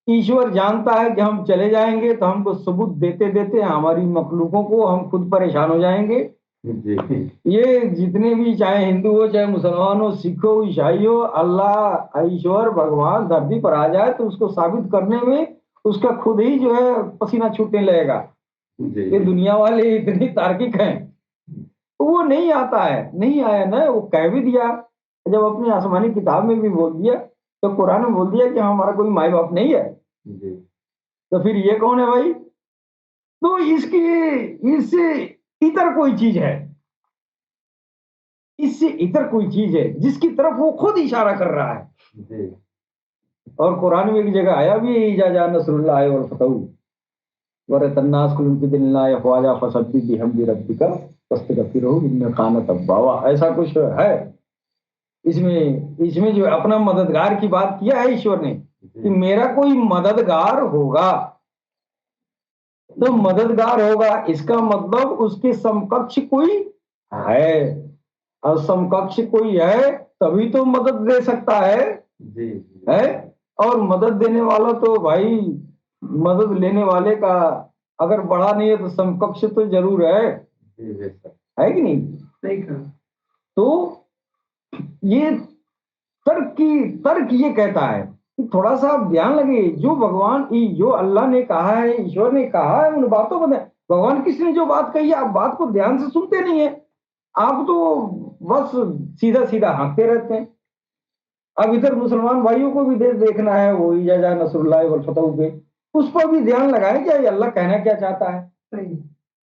ईश्वर जानता है कि हम चले जाएंगे तो हमको सबूत देते देते हमारी मखलूकों को हम खुद परेशान हो जाएंगे। जी ये जितने भी, चाहे हिंदू हो, चाहे मुसलमान हो, सिख हो, ईसाई हो, अल्लाह ईश्वर भगवान धरती पर आ जाए तो उसको साबित करने में उसका खुद ही जो है पसीना छूटने लगेगा। ये दुनिया वाले इतने तार्किक हैं, तो वो नहीं आता है, नहीं आया ना, वो कह भी दिया। जब अपनी आसमानी किताब में भी बोल दिया तो कुरान में बोल दिया कि हमारा कोई माई बाप नहीं है, जी तो फिर ये कौन है भाई? तो इसकी, इससे इतर कोई चीज है, इससे इतर कोई चीज है जिसकी तरफ वो खुद इशारा कर रहा है। जी और कुरान में एक जगह आया भी है, इजा जा नसरुल्लाह वल फतह वरतन्नास कुल की दिल्ला ख्वाजा फसब्बी बिहम्दि रब्बिका वस्तगफिरहु इन्नहु कान तव्वाबा, ऐसा कुछ है। इसमें इसमें जो अपना मददगार की बात किया है ईश्वर ने कि मेरा कोई मददगार होगा, तो मददगार होगा इसका मतलब उसके समकक्ष कोई है, और समकक्ष कोई है तभी तो मदद दे सकता जी है। और मदद देने वाला तो भाई, मदद लेने वाले का अगर बड़ा नहीं है तो समकक्ष तो जरूर जी बेशक है कि नहीं? सही कहा। तो ये तर्क ये कहता है कि थोड़ा सा आप ध्यान लगे, जो भगवान जो अल्लाह ने कहा है, ईश्वर ने कहा है, उन बातों को भगवान किसी ने जो बात कही है आप बात को ध्यान से सुनते नहीं है, आप तो बस सीधा सीधा हाँकते रहते हैं। अब इधर मुसलमान भाइयों को भी देखना है, वो इजा नसरुल्लाह वल फतह पे, उस पर भी ध्यान लगाए क्या ये अल्लाह कहना क्या चाहता सही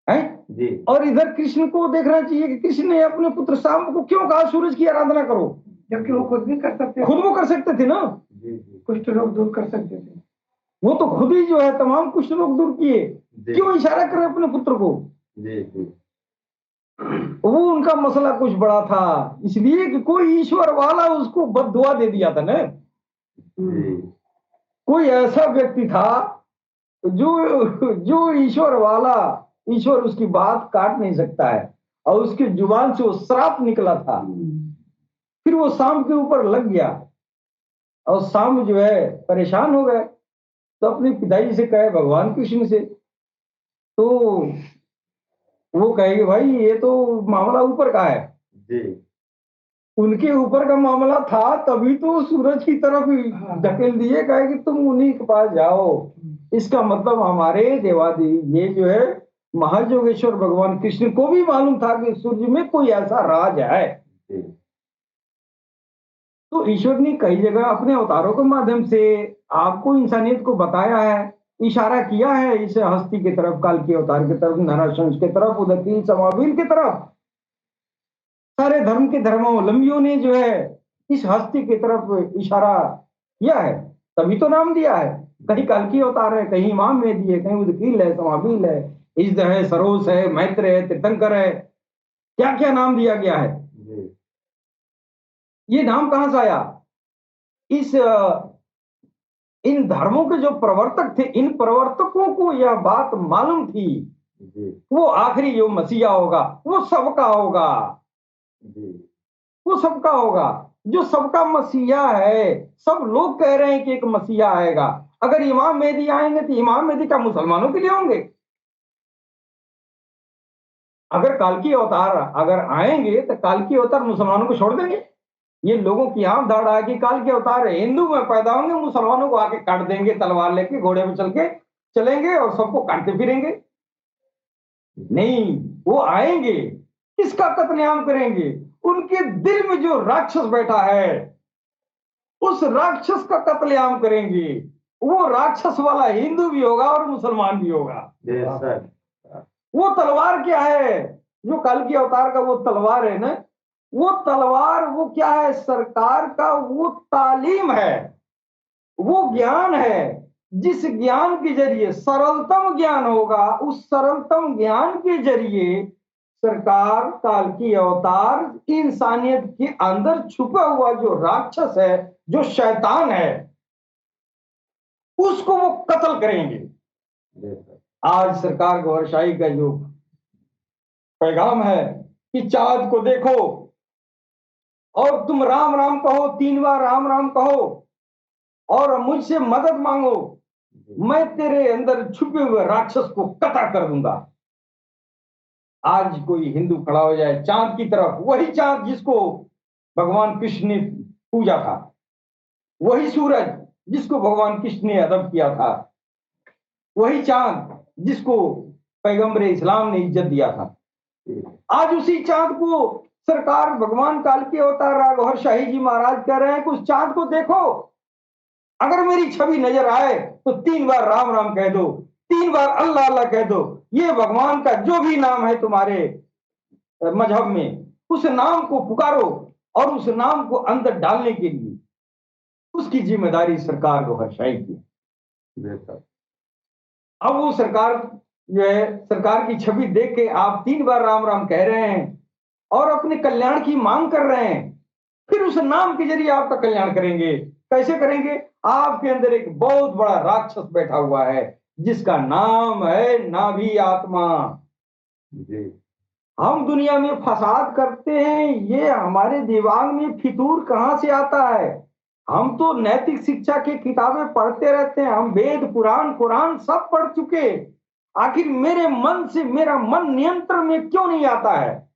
है? जी और इधर कृष्ण को देखना चाहिए कि कृष्ण ने अपने पुत्र शाम को क्यों कहा सूरज की आराधना करो, जबकि वो खुद भी कर सकते थे, खुद वो कर सकते थे ना, जी जी कुष्ठ रोग दूर कर सकते थे। वो तो खुद ही जो है तमाम कुष्ठ रोग दूर किए, जी क्यों इशारा कर रहे अपने पुत्र को? जी जी वो उनका मसला कुछ बड़ा था, इसलिए कि कोई ईश्वर वाला उसको बद्दुआ दे दिया था ना। जी कोई ऐसा व्यक्ति था जो जो ईश्वर वाला, ईश्वर उसकी बात काट नहीं सकता है, और उसकी जुबान से वो श्राप निकला था। फिर वो शाम के ऊपर लग गया और शाम जो है परेशान हो गए, तो अपने पिताजी से कहे, भगवान कृष्ण से, तो वो कहेंगे भाई ये तो मामला ऊपर का है, जी उनके ऊपर का मामला था तभी तो सूरज की तरफ धकेल दिए, कहे कि तुम उन्हीं के पास जाओ। इसका मतलब हमारे देवादी ये जो है महायोगेश्वर भगवान कृष्ण को भी मालूम था कि सूर्य में कोई ऐसा राज है। जी तो ईश्वर ने कई जगह अपने अवतारों के माध्यम से आपको इंसानियत को बताया है, इशारा किया है इस हस्ती की तरफ, काल के अवतार की तरफ, नरशंस की तरफ, उदकी समावीर की तरफ। सारे धर्म के धर्मावलंबियों ने जो है इस हस्ती की तरफ इशारा किया है, तभी तो नाम दिया है। कहीं काल्की अवतार है, कहीं इमाम मेहदी है, कहीं उदकील है, समावील है, इज्द है, सरोस है, मैत्र है, तीर्थंकर है, क्या क्या नाम दिया गया है। जी ये नाम कहां से आया? इस इन धर्मों के जो प्रवर्तक थे, इन प्रवर्तकों को यह बात मालूम थी जी वो आखिरी जो मसीहा होगा वो सबका होगा, जी वो सबका होगा, जो सबका मसीहा है। सब लोग कह रहे हैं कि एक मसीहा आएगा, अगर इमाम मेहदी आएंगे तो इमाम मेहदी का मुसलमानों के लिए होंगे? अगर काल्की अवतार अगर आएंगे तो काल्की अवतार मुसलमानों को छोड़ देंगे? ये लोगों की आंख दाढ़ है कि काल्की अवतार है, हिंदू में पैदा होंगे, मुसलमानों को आके काट देंगे, तलवार लेके घोड़े पे चल के चलेंगे और सबको काटते फिरेंगे। नहीं, वो आएंगे, किसका कत्लेआम करेंगे? उनके दिल में जो राक्षस बैठा है उस राक्षस का कत्लेआम करेंगे। वो राक्षस वाला हिंदू भी होगा और मुसलमान भी होगा। Yes, sir. वो तलवार क्या है? जो काल्की अवतार का वो तलवार है ना, वो तलवार वो क्या है? सरकार का वो तालीम है, वो ज्ञान है, जिस ज्ञान के जरिए सरलतम ज्ञान होगा, उस सरलतम ज्ञान के जरिए सरकार काल्की अवतार इंसानियत के अंदर छुपा हुआ जो राक्षस है, जो शैतान है, उसको वो कत्ल करेंगे। Yes, sir. आज सरकार गौरशाही का जो पैगाम है कि चाँद को देखो और तुम राम राम कहो, 3 बार राम राम कहो और मुझसे मदद मांगो, मैं तेरे अंदर छुपे हुए राक्षस को कतल कर दूंगा। आज कोई हिंदू खड़ा हो जाए चांद की तरफ, वही चांद जिसको भगवान कृष्ण ने पूजा था, वही सूरज जिसको भगवान कृष्ण ने अदब किया था, वही चांद जिसको पैगंबर इस्लाम ने इज्जत दिया था, आज उसी चांद को सरकार भगवान काल्की अवतार राघव शाही जी महाराज कह रहे हैं कि उस चांद को देखो, अगर मेरी छवि नजर आए तो 3 बार राम राम कह दो, 3 बार अल्लाह अल्लाह कह दो। ये भगवान का जो भी नाम है तुम्हारे मजहब में, उस नाम को पुकारो और उस नाम को अंदर डालने के लिए उसकी जिम्मेदारी सरकार को हर्षाई की। Yes, sir. अब वो सरकार जो है, सरकार की छवि देख के आप 3 बार राम राम कह रहे हैं और अपने कल्याण की मांग कर रहे हैं, फिर उस नाम के जरिए आपका कल्याण करेंगे। कैसे करेंगे? आपके अंदर एक बहुत बड़ा राक्षस बैठा हुआ है जिसका नाम है नाभी आत्मा। जी, हम दुनिया में फसाद करते हैं, ये हमारे दिमाग में फितूर कहां से आता है? हम तो नैतिक शिक्षा की किताबें पढ़ते रहते हैं, हम वेद पुराण कुरान सब पढ़ चुके, आखिर मेरे मन से मेरा मन नियंत्रण में क्यों नहीं आता है?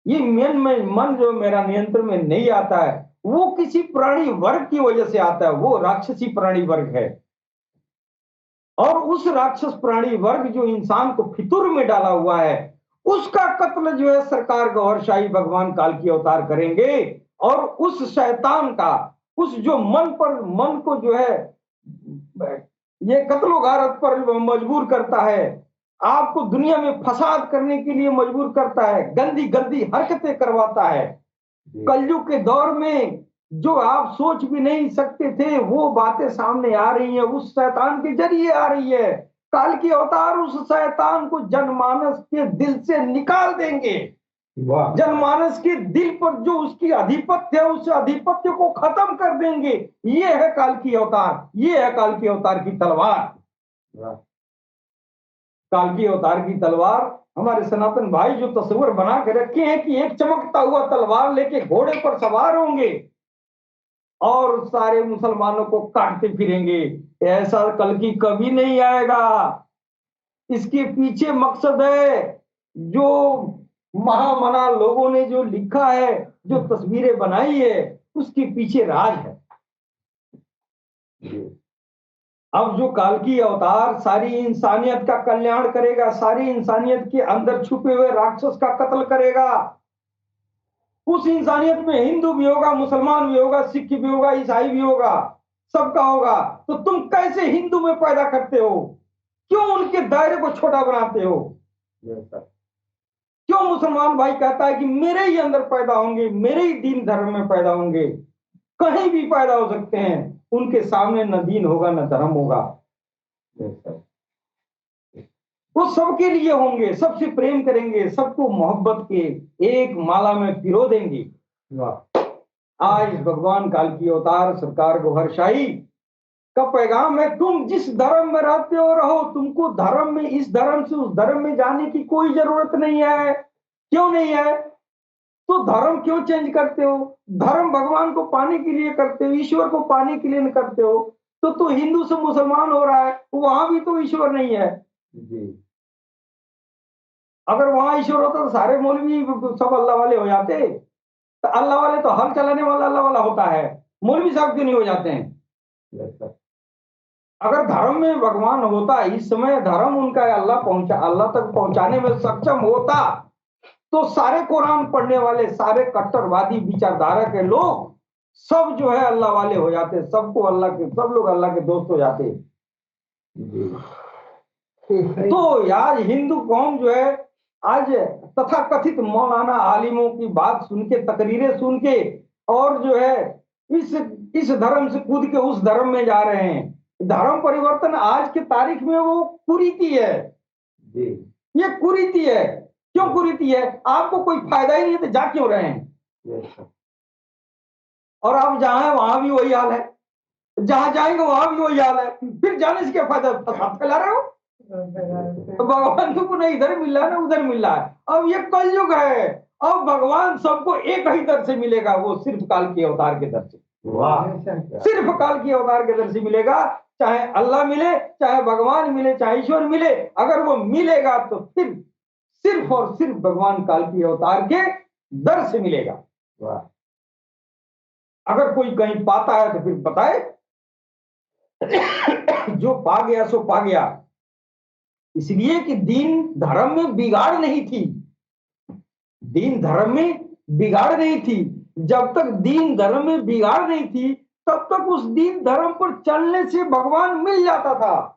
ये मन जो मेरा नियंत्रण में नहीं आता है वो किसी प्राणी वर्ग की वजह से आता है, वो राक्षसी प्राणी वर्ग है। और उस राक्षस प्राणी वर्ग जो इंसान को फितूर में डाला हुआ है, उसका कत्ल जो है सरकार गौरशाही भगवान काल्की अवतार करेंगे। और उस शैतान का, उस जो मन को जो है ये कत्लो गारत पर मजबूर करता है, आपको दुनिया में फसाद करने के लिए मजबूर करता है, गंदी गंदी हरकतें करवाता है। कलयुग के दौर में जो आप सोच भी नहीं सकते थे वो बातें सामने आ रही हैं, उस शैतान के जरिए आ रही है। काल्की अवतार उस शैतान को जनमानस के दिल से निकाल देंगे। जनमानस के दिल पर जो उसकी आधिपत्य है, उस आधिपत्य को खत्म कर देंगे। ये है काल्की अवतार, ये है काल्की अवतार की तलवार। काल्की अवतार की तलवार हमारे सनातन भाई जो तस्वीर बना के रखे हैं कि एक चमकता हुआ तलवार लेके घोड़े पर सवार होंगे और सारे मुसलमानों को काटते फिरेंगे। ऐसा कल्कि कभी नहीं आएगा। इसके पीछे मकसद है जो महामना लोगों ने जो लिखा है, जो तस्वीरें बनाई है, उसके पीछे राज है। अब जो काल्की अवतार सारी इंसानियत का कल्याण करेगा, सारी इंसानियत के अंदर छुपे हुए राक्षस का कत्ल करेगा। उस इंसानियत में हिंदू भी होगा, मुसलमान भी होगा, सिख भी होगा, ईसाई भी होगा, सबका होगा। तो तुम कैसे हिंदू में पैदा करते हो? क्यों उनके दायरे को छोटा बनाते हो? क्यों मुसलमान भाई कहता है कि मेरे ही अंदर पैदा होंगे, मेरे ही दीन धर्म में पैदा होंगे? कहीं भी पैदा हो सकते हैं, उनके सामने न दीन होगा न धर्म होगा। वो सबके लिए होंगे, सबसे प्रेम करेंगे, सबको मोहब्बत के एक माला में पिरो देंगे। आज भगवान काल्की अवतार सरकार गौहरशाही का पैगाम है, तुम जिस धर्म में रहते हो रहो, तुमको धर्म में इस धर्म से उस धर्म में जाने की कोई जरूरत नहीं है। क्यों नहीं है? तो धर्म क्यों चेंज करते हो? धर्म भगवान को पाने के लिए करते हो, ईश्वर को पाने के लिए नहीं करते हो। तो हिंदू से मुसलमान हो रहा है, वहां भी तो ईश्वर नहीं है। अगर वहां ईश्वर होता तो सारे मौलवी सब अल्लाह वाले हो जाते। तो अल्लाह वाले तो हल चलाने वाला अल्लाह वाला होता है, मौलवी साहब क्यों नहीं हो जाते हैं? Yes sir. अगर धर्म में भगवान होता, इस समय धर्म उनका अल्लाह तक पहुंचाने में सक्षम होता, तो सारे कुरान पढ़ने वाले, सारे कट्टरवादी विचारधारा के लोग सब जो है अल्लाह वाले हो जाते, सबको अल्लाह के, सब लोग अल्लाह के दोस्त हो जाते। तो यार हिंदू कौम जो है आज तथाकथित मौलाना आलिमों की बात सुन के, तकरीरें सुन के, और जो है इस धर्म से कूद के उस धर्म में जा रहे हैं। धर्म परिवर्तन आज की तारीख में वो कुरीति है जी। ये कुरीति है। क्यों कुरीति है? आपको कोई फायदा ही नहीं है तो जा क्यों रहे हैं? Yes sir. और आप जहां हैं वहां भी वही हाल है, जहां जाएंगे वहां भी वही हाल है, फिर जाने से क्या फायदा? फसाद फैला रहे हो। तो भगवान को ना इधर मिल रहा है ना उधर मिल रहा है। अब ये कलयुग है, अब भगवान सबको एक ही दर से मिलेगा, वो सिर्फ काल के अवतार के दर से। वाह। सिर्फ काल के अवतार के दर से मिलेगा। चाहे अल्लाह मिले, चाहे भगवान मिले, चाहे ईश्वर मिले, अगर वो मिलेगा तो सिर्फ और सिर्फ भगवान काल के अवतार के दर से मिलेगा। वाह। अगर कोई कहीं पाता है तो फिर बताए। जो पा गया सो पा गया, इसलिए कि दीन धर्म में बिगाड़ नहीं थी। दीन धर्म में बिगाड़ नहीं थी। जब तक दीन धर्म में बिगाड़ नहीं थी, तब तक उस दीन धर्म पर चलने से भगवान मिल जाता था।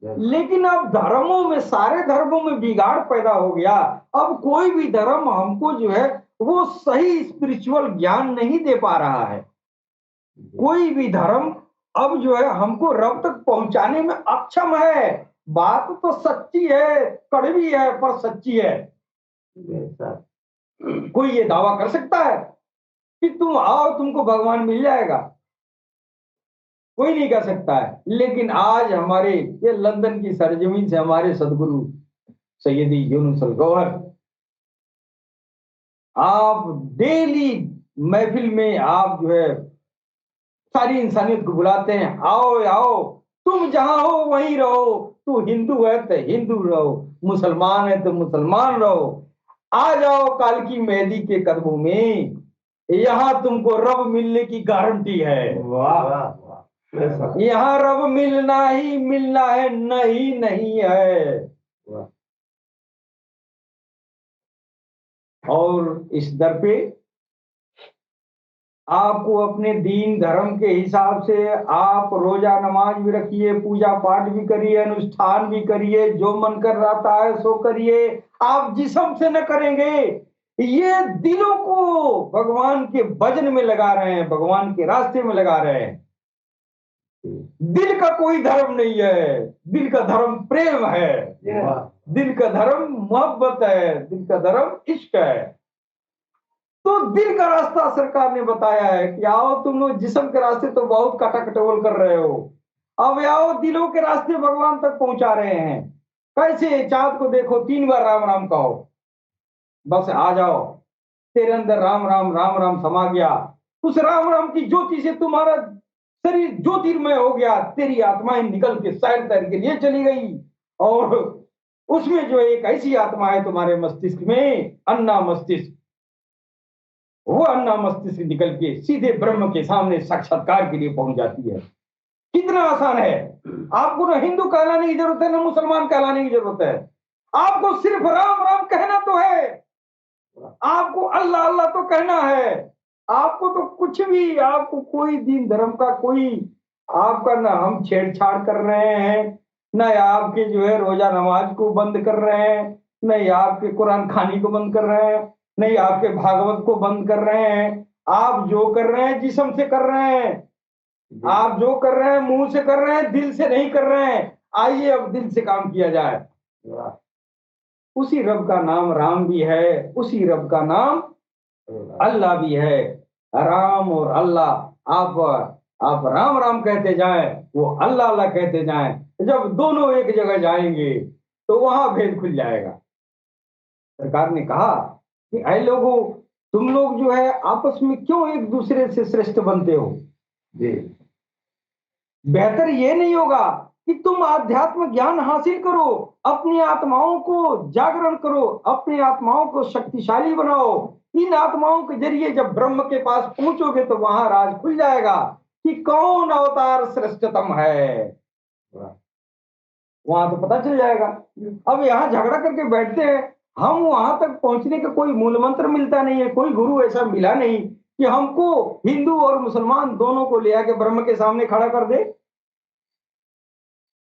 लेकिन अब धर्मों में, सारे धर्मों में बिगाड़ पैदा हो गया। अब कोई भी धर्म हमको जो है वो सही स्पिरिचुअल ज्ञान नहीं दे पा रहा है। कोई भी धर्म अब जो है हमको रब तक पहुंचाने में अक्षम है। बात तो सच्ची है, कड़वी है, पर सच्ची है। कोई ये दावा कर सकता है कि तुम आओ तुमको भगवान मिल जाएगा? कोई नहीं कह सकता है। लेकिन आज हमारे ये लंदन की सरजमीन से हमारे सदगुरु सैयदी यूनुस अल गौहर, आप डेली महफिल में आप जो है सारी इंसानियत को बुलाते हैं, आओ आओ, तुम जहां हो वहीं रहो। तू हिंदू है तो हिंदू रहो, मुसलमान है तो मुसलमान रहो। आ जाओ काल की मेहदी के कदमों में, यहां तुमको रब मिलने की गारंटी है। वाह। यहाँ रब मिलना ही मिलना है, नहीं नहीं है। और इस दर पे आपको अपने दीन धर्म के हिसाब से आप रोजा नमाज भी रखिए, पूजा पाठ भी करिए, अनुष्ठान भी करिए, जो मन कर रहा है सो करिए। आप जिस्म से न करेंगे, ये दिलों को भगवान के भजन में लगा रहे हैं, भगवान के रास्ते में लगा रहे हैं। दिल का कोई धर्म नहीं है, दिल का धर्म प्रेम है, दिल का धर्म मोहब्बत है, दिल का धर्म इश्क है। तो दिल का रास्ता सरकार ने बताया है कि आओ तुम लोग, जिस्म के रास्ते तो बहुत काटाकटोल कर रहे हो, अब आओ दिलों के रास्ते भगवान तक पहुंचा रहे हैं। कैसे? चांद को देखो, 3 बार राम राम कहो, बस आ जाओ, तेरे अंदर राम राम राम राम समा गया। उस राम राम की ज्योति से तुम्हारा शरीर ज्योतिर्मय हो गया, तेरी आत्माएं निकल के सैर तैर के लिए चली गई। और उसमें जो एक ऐसी आत्मा है तुम्हारे मस्तिष्क में, अन्ना मस्तिष्क, वो अन्ना मस्तिष्क निकल के सीधे ब्रह्म के सामने साक्षात्कार के लिए पहुंच जाती है। कितना आसान है। आपको ना हिंदू कहलाने की जरूरत है, ना मुसलमान कहलाने की जरूरत है। आपको सिर्फ राम राम कहना तो है, आपको अल्लाह अल्लाह तो कहना है। आपको तो कुछ भी, आपको कोई दीन धर्म का कोई आपका, ना हम छेड़छाड़ कर रहे हैं, ना आपके जो है रोजा नमाज को बंद कर रहे हैं, नहीं आपके कुरान खानी को बंद कर रहे हैं, नहीं आपके भागवत को बंद कर रहे हैं। आप जो कर रहे हैं जिस्म से कर रहे हैं, आप जो कर रहे हैं मुंह से कर रहे हैं, दिल से नहीं कर रहे हैं। आइए अब दिल से काम किया जाए। उसी रब का नाम राम भी है, उसी रब का नाम अल्लाह भी है। राम और अल्लाह, आप राम राम कहते जाएं, वो अल्लाह अल्लाह कहते जाएं। जब दोनों एक जगह जाएंगे तो वहां भेद खुल जाएगा। सरकार ने कहा कि ऐ लोगों, तुम लोग जो है आपस में क्यों एक दूसरे से श्रेष्ठ बनते हो? जी। बेहतर ये नहीं होगा कि तुम आध्यात्म ज्ञान हासिल करो, अपनी आत्माओं को जागरण करो, अपनी आत्माओं को शक्तिशाली बनाओ। इन आत्माओं के जरिए जब ब्रह्म के पास पहुंचोगे तो वहां राज खुल जाएगा कि कौन अवतार श्रेष्ठतम है। वहां तो पता चल जाएगा। अब यहाँ झगड़ा करके बैठते हैं, हम वहां तक पहुंचने का कोई मूल मंत्र मिलता नहीं है, कोई गुरु ऐसा मिला नहीं कि हमको हिंदू और मुसलमान दोनों को ले आके ब्रह्म के सामने खड़ा कर दे।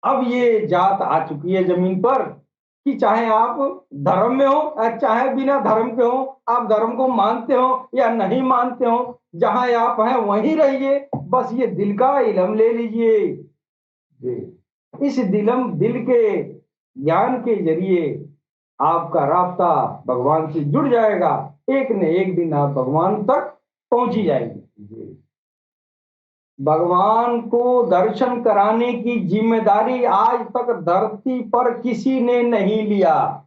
अब ये जात आ चुकी है जमीन पर कि चाहे आप धर्म में हो या चाहे बिना धर्म के हो, आप धर्म को मानते हो या नहीं मानते हो, जहां आप हैं वहीं रहिए, बस ये दिल का इल्म ले लीजिए। इस दिल के ज्ञान के जरिए आपका रास्ता भगवान से जुड़ जाएगा, एक न एक दिन आप भगवान तक पहुंच ही जाएंगे। भगवान को दर्शन कराने की जिम्मेदारी आज तक धरती पर किसी ने नहीं लिया,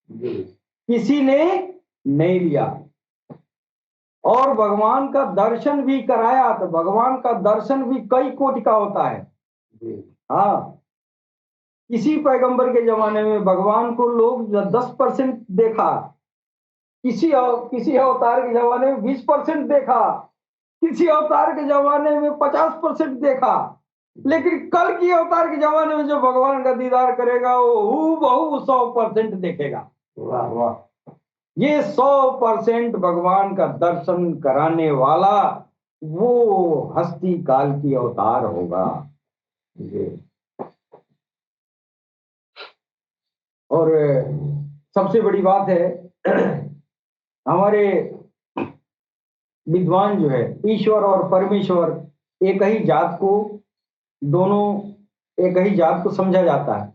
किसी ने नहीं लिया। और भगवान का दर्शन भी कराया तो भगवान का दर्शन भी कई कोटि का होता है। हाँ, किसी पैगंबर के जमाने में भगवान को लोग 10% देखा, किसी अवतार के जमाने में 20% देखा, किसी अवतार के जमाने में 50% देखा, लेकिन कल की अवतार के जमाने में जो भगवान का दीदार करेगा वो हूबहू 100% देखेगा। वाह वाह। ये 100% भगवान का दर्शन कराने वाला वो हस्ती काल की अवतार होगा। और सबसे बड़ी बात है, हमारे विद्वान जो है, ईश्वर और परमेश्वर एक ही जात को, दोनों एक ही जात को समझा जाता है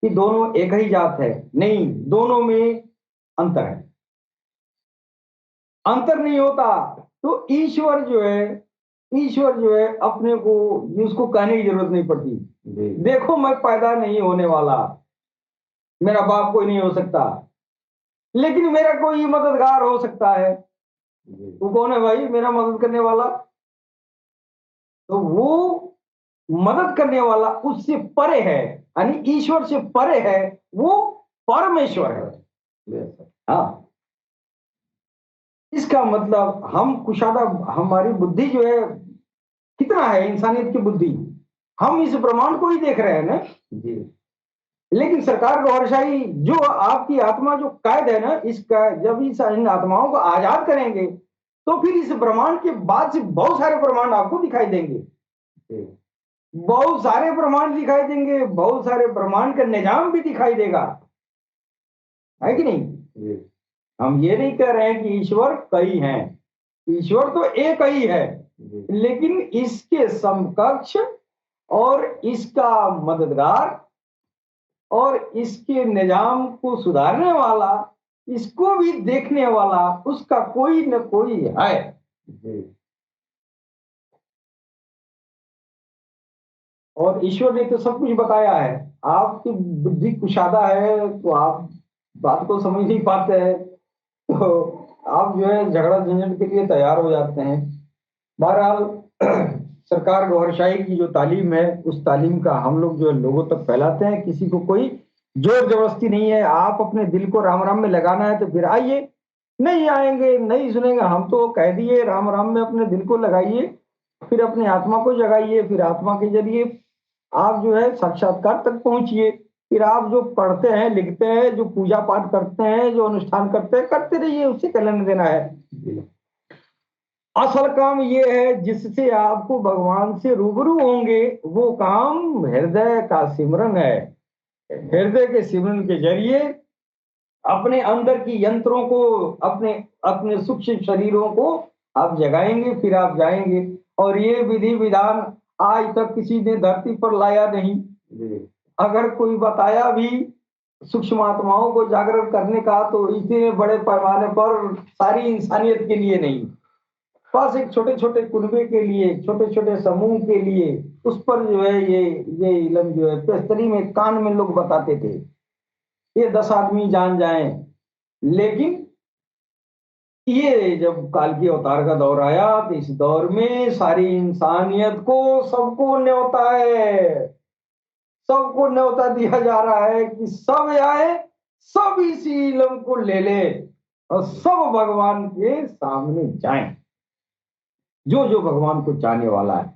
कि दोनों एक ही जात है। नहीं, दोनों में अंतर है। अंतर नहीं होता तो ईश्वर जो है अपने को, उसको कहने की जरूरत नहीं पड़ती। देखो मैं पैदा नहीं होने वाला, मेरा बाप कोई नहीं हो सकता, लेकिन मेरा कोई मददगार हो सकता है। वो कौन है भाई मेरा मदद करने वाला? तो वो मदद करने वाला उससे परे है, यानी ईश्वर से परे है, वो परमेश्वर है। हाँ, इसका मतलब हम कुशादा, हमारी बुद्धि जो है कितना है, इंसानियत की बुद्धि, हम इस ब्रह्मांड को ही देख रहे हैं ना जी। लेकिन सरकार गौरशाही जो आपकी आत्मा जो कैद है ना, इसका जब इन आत्माओं को आजाद करेंगे तो फिर इस ब्रह्मांड के बाद से बहुत सारे ब्रह्मांड आपको दिखाई देंगे, बहुत सारे ब्रह्मांड दिखाई देंगे, बहुत सारे ब्रह्मांड का निजाम भी दिखाई देगा, है कि नहीं? हम ये नहीं कह रहे हैं कि ईश्वर कई हैं, ईश्वर तो एक ही है, लेकिन इसके समकक्ष और इसका मददगार और इसके निजाम को सुधारने वाला, इसको भी देखने वाला उसका कोई न कोई है। और ईश्वर ने तो सब कुछ बताया है। आपकी बुद्धि कुशादा है तो आप बात को समझ नहीं पाते हैं, तो आप जो है झगड़ा झंझट के लिए तैयार हो जाते हैं। बहरहाल सरकार गौरशाही की जो तालीम है, उस तालीम का हम लोग जो है लोगों तक फैलाते हैं। किसी को कोई जोर जबरदस्ती नहीं है। आप अपने दिल को राम राम में लगाना है तो फिर आइए, नहीं आएंगे नहीं सुनेंगे, हम तो कह दिए राम राम में अपने दिल को लगाइए, फिर अपनी आत्मा को जगाइए, फिर आत्मा के जरिए आप जो है साक्षात्कार तक पहुंचिए। फिर आप जो पढ़ते हैं, लिखते हैं, जो पूजा पाठ करते हैं, जो अनुष्ठान करते हैं, करते रहिए, उससे क्या लेना देना है। असल काम ये है जिससे आपको भगवान से रूबरू होंगे, वो काम हृदय का सिमरन है। हृदय के सिमरन के जरिए अपने अंदर की यंत्रों को, अपने अपने सूक्ष्म शरीरों को आप जगाएंगे, फिर आप जाएंगे। और ये विधि विधान आज तक किसी ने धरती पर लाया नहीं। अगर कोई बताया भी सूक्ष्म आत्माओं को जागरण करने का, तो इतने बड़े पैमाने पर सारी इंसानियत के लिए नहीं, बस एक छोटे छोटे कुनबे के लिए, छोटे छोटे समूह के लिए, उस पर जो है ये इल्म जो है पेस्तरी में कान में लोग बताते थे, ये 10 आदमी जान जाएं। लेकिन ये जब काल की अवतार का दौर आया तो इस दौर में सारी इंसानियत को, सबको न्योता है सबको न्योता दिया जा रहा है कि सब आए, सब इसी इल्म को ले ले और सब भगवान के सामने जाएं, जो जो भगवान को चाहने वाला है।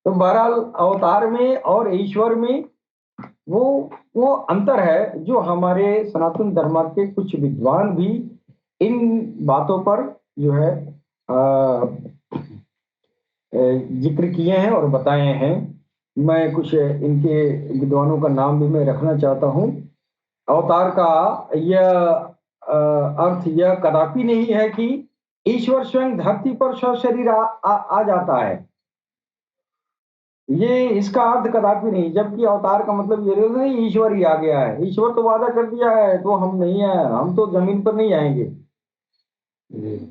तो बहरहाल अवतार में और ईश्वर में वो अंतर है जो हमारे सनातन धर्म के कुछ विद्वान भी इन बातों पर जो है जिक्र किए हैं और बताए हैं। मैं कुछ इनके विद्वानों का नाम भी मैं रखना चाहता हूँ। अवतार का यह अर्थ यह कदापि नहीं है कि ईश्वर स्वयं धरती पर सशरीर आ जाता है, ये इसका अर्थ कदापि नहीं। जबकि अवतार का मतलब ये नहीं ईश्वर ही आ गया है, ईश्वर तो वादा कर दिया है तो हम नहीं है, हम तो जमीन पर नहीं आएंगे,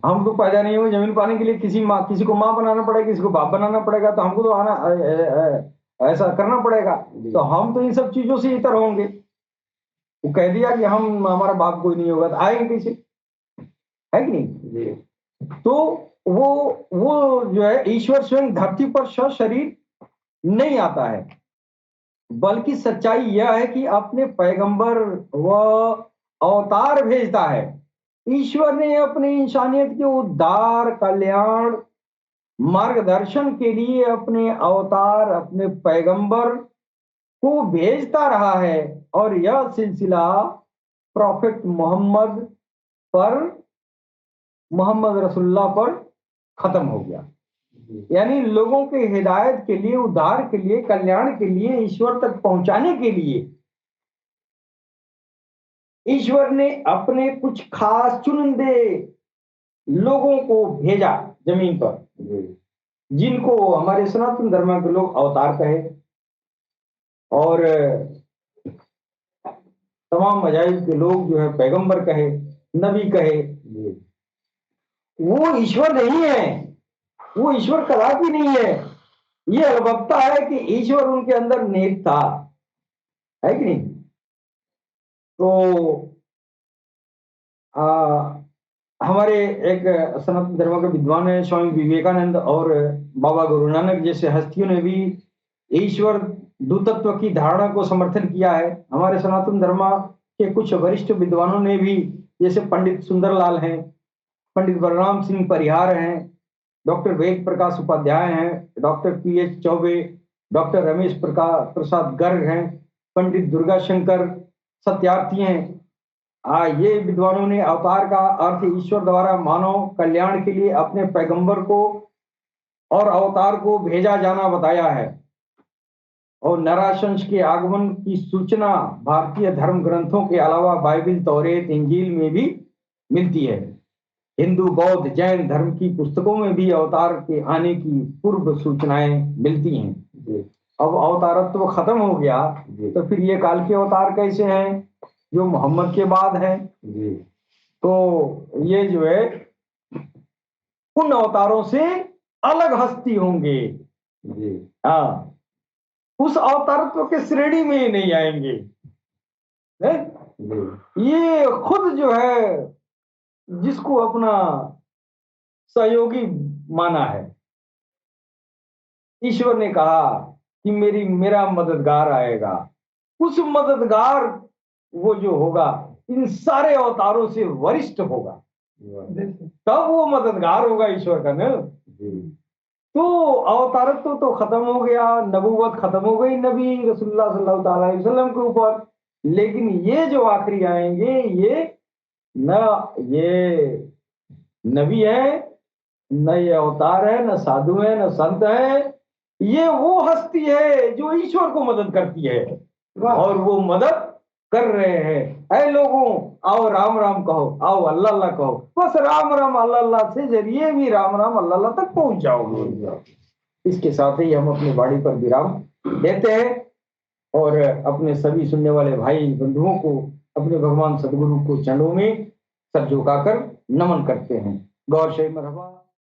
हम तो पैदा नहीं हुए जमीन पाने के लिए। किसी को माँ बनाना पड़ेगा, किसी को बाप बनाना पड़ेगा, तो हमको तो आना ऐसा करना पड़ेगा। तो हम तो इन सब चीजों से इतर होंगे। वो कह दिया कि हमारा बाप कोई नहीं होगा तो आएंगे कैसे, है कि नहीं? तो वो जो है ईश्वर स्वयं धरती पर सशरीर नहीं आता है, बल्कि सच्चाई यह है कि अपने पैगंबर व अवतार भेजता है। ईश्वर ने अपनी इंसानियत के उद्धार, कल्याण, मार्गदर्शन के लिए अपने अवतार, अपने पैगंबर को भेजता रहा है और यह सिलसिला प्रॉफिट मोहम्मद रसूलुल्लाह पर खत्म हो गया। यानी लोगों के हिदायत के लिए, उद्धार के लिए, कल्याण के लिए, ईश्वर तक पहुंचाने के लिए ईश्वर ने अपने कुछ खास चुनिंदे लोगों को भेजा जमीन पर, जिनको हमारे सनातन धर्म के लोग अवतार कहे और तमाम मजाहिब के लोग जो है पैगंबर कहे, नबी कहे। वो ईश्वर नहीं है, वो ईश्वर कदापि नहीं है। ये अलबत्ता है कि ईश्वर उनके अंदर नेक था, है कि नहीं? तो हमारे एक सनातन धर्म के विद्वान है स्वामी विवेकानंद और बाबा गुरु नानक जैसे हस्तियों ने भी ईश्वर द्वितत्व की धारणा को समर्थन किया है। हमारे सनातन धर्म के कुछ वरिष्ठ विद्वानों ने भी, जैसे पंडित सुंदरलाल हैं, पंडित बलराम सिंह परिहार हैं, डॉक्टर वेद प्रकाश उपाध्याय हैं, doctor PH Choubey, doctor Ramesh Prasad Garg हैं, पंडित दुर्गा शंकर सत्यार्थी हैं। ये विद्वानों ने अवतार का अर्थ ईश्वर द्वारा मानव कल्याण के लिए अपने पैगंबर को और अवतार को भेजा जाना बताया है। और नराशंस के आगमन की सूचना भारतीय धर्म ग्रंथों के अलावा बाइबिल, तौरेत, इंजील में भी मिलती है। हिंदू, बौद्ध, जैन धर्म की पुस्तकों में भी अवतार के आने की पूर्व सूचनाएं मिलती हैं। अब अवतारत्व खत्म हो गया तो फिर ये काल के अवतार कैसे हैं जो मोहम्मद के बाद है? तो ये जो है उन अवतारों से अलग हस्ती होंगे। हाँ, उस अवतारत्व के श्रेणी में ही नहीं आएंगे। ये खुद जो है जिसको अपना सहयोगी माना है, ईश्वर ने कहा कि मेरा मददगार आएगा। उस मददगार वो जो होगा इन सारे अवतारों से वरिष्ठ होगा, तब वो मददगार होगा ईश्वर का न। तो अवतारत्व तो खत्म हो गया, नबूवत खत्म हो गई नबी रसूलुल्लाह सल्लल्लाहु अलैहि वसल्लम के ऊपर। लेकिन ये जो आखिरी आएंगे ये नबी है, न ये अवतार है, न साधु है, न संत है। ये वो हस्ती है जो ईश्वर को मदद करती है और वो मदद कर रहे हैं। ऐ लोगों, आओ राम राम कहो, आओ अल्लाह अल्लाह कहो। बस राम राम अल्लाह अल्लाह से जरिए भी राम राम अल्लाह अल्लाह तक पहुंच जाओगे। इसके साथ ही हम अपनी वाणी पर विराम देते हैं और अपने सभी सुनने वाले भाई बंधुओं को अपने भगवान सदगुरु को चरणों में सर झुकाकर नमन करते हैं। गौर शे मरहबा।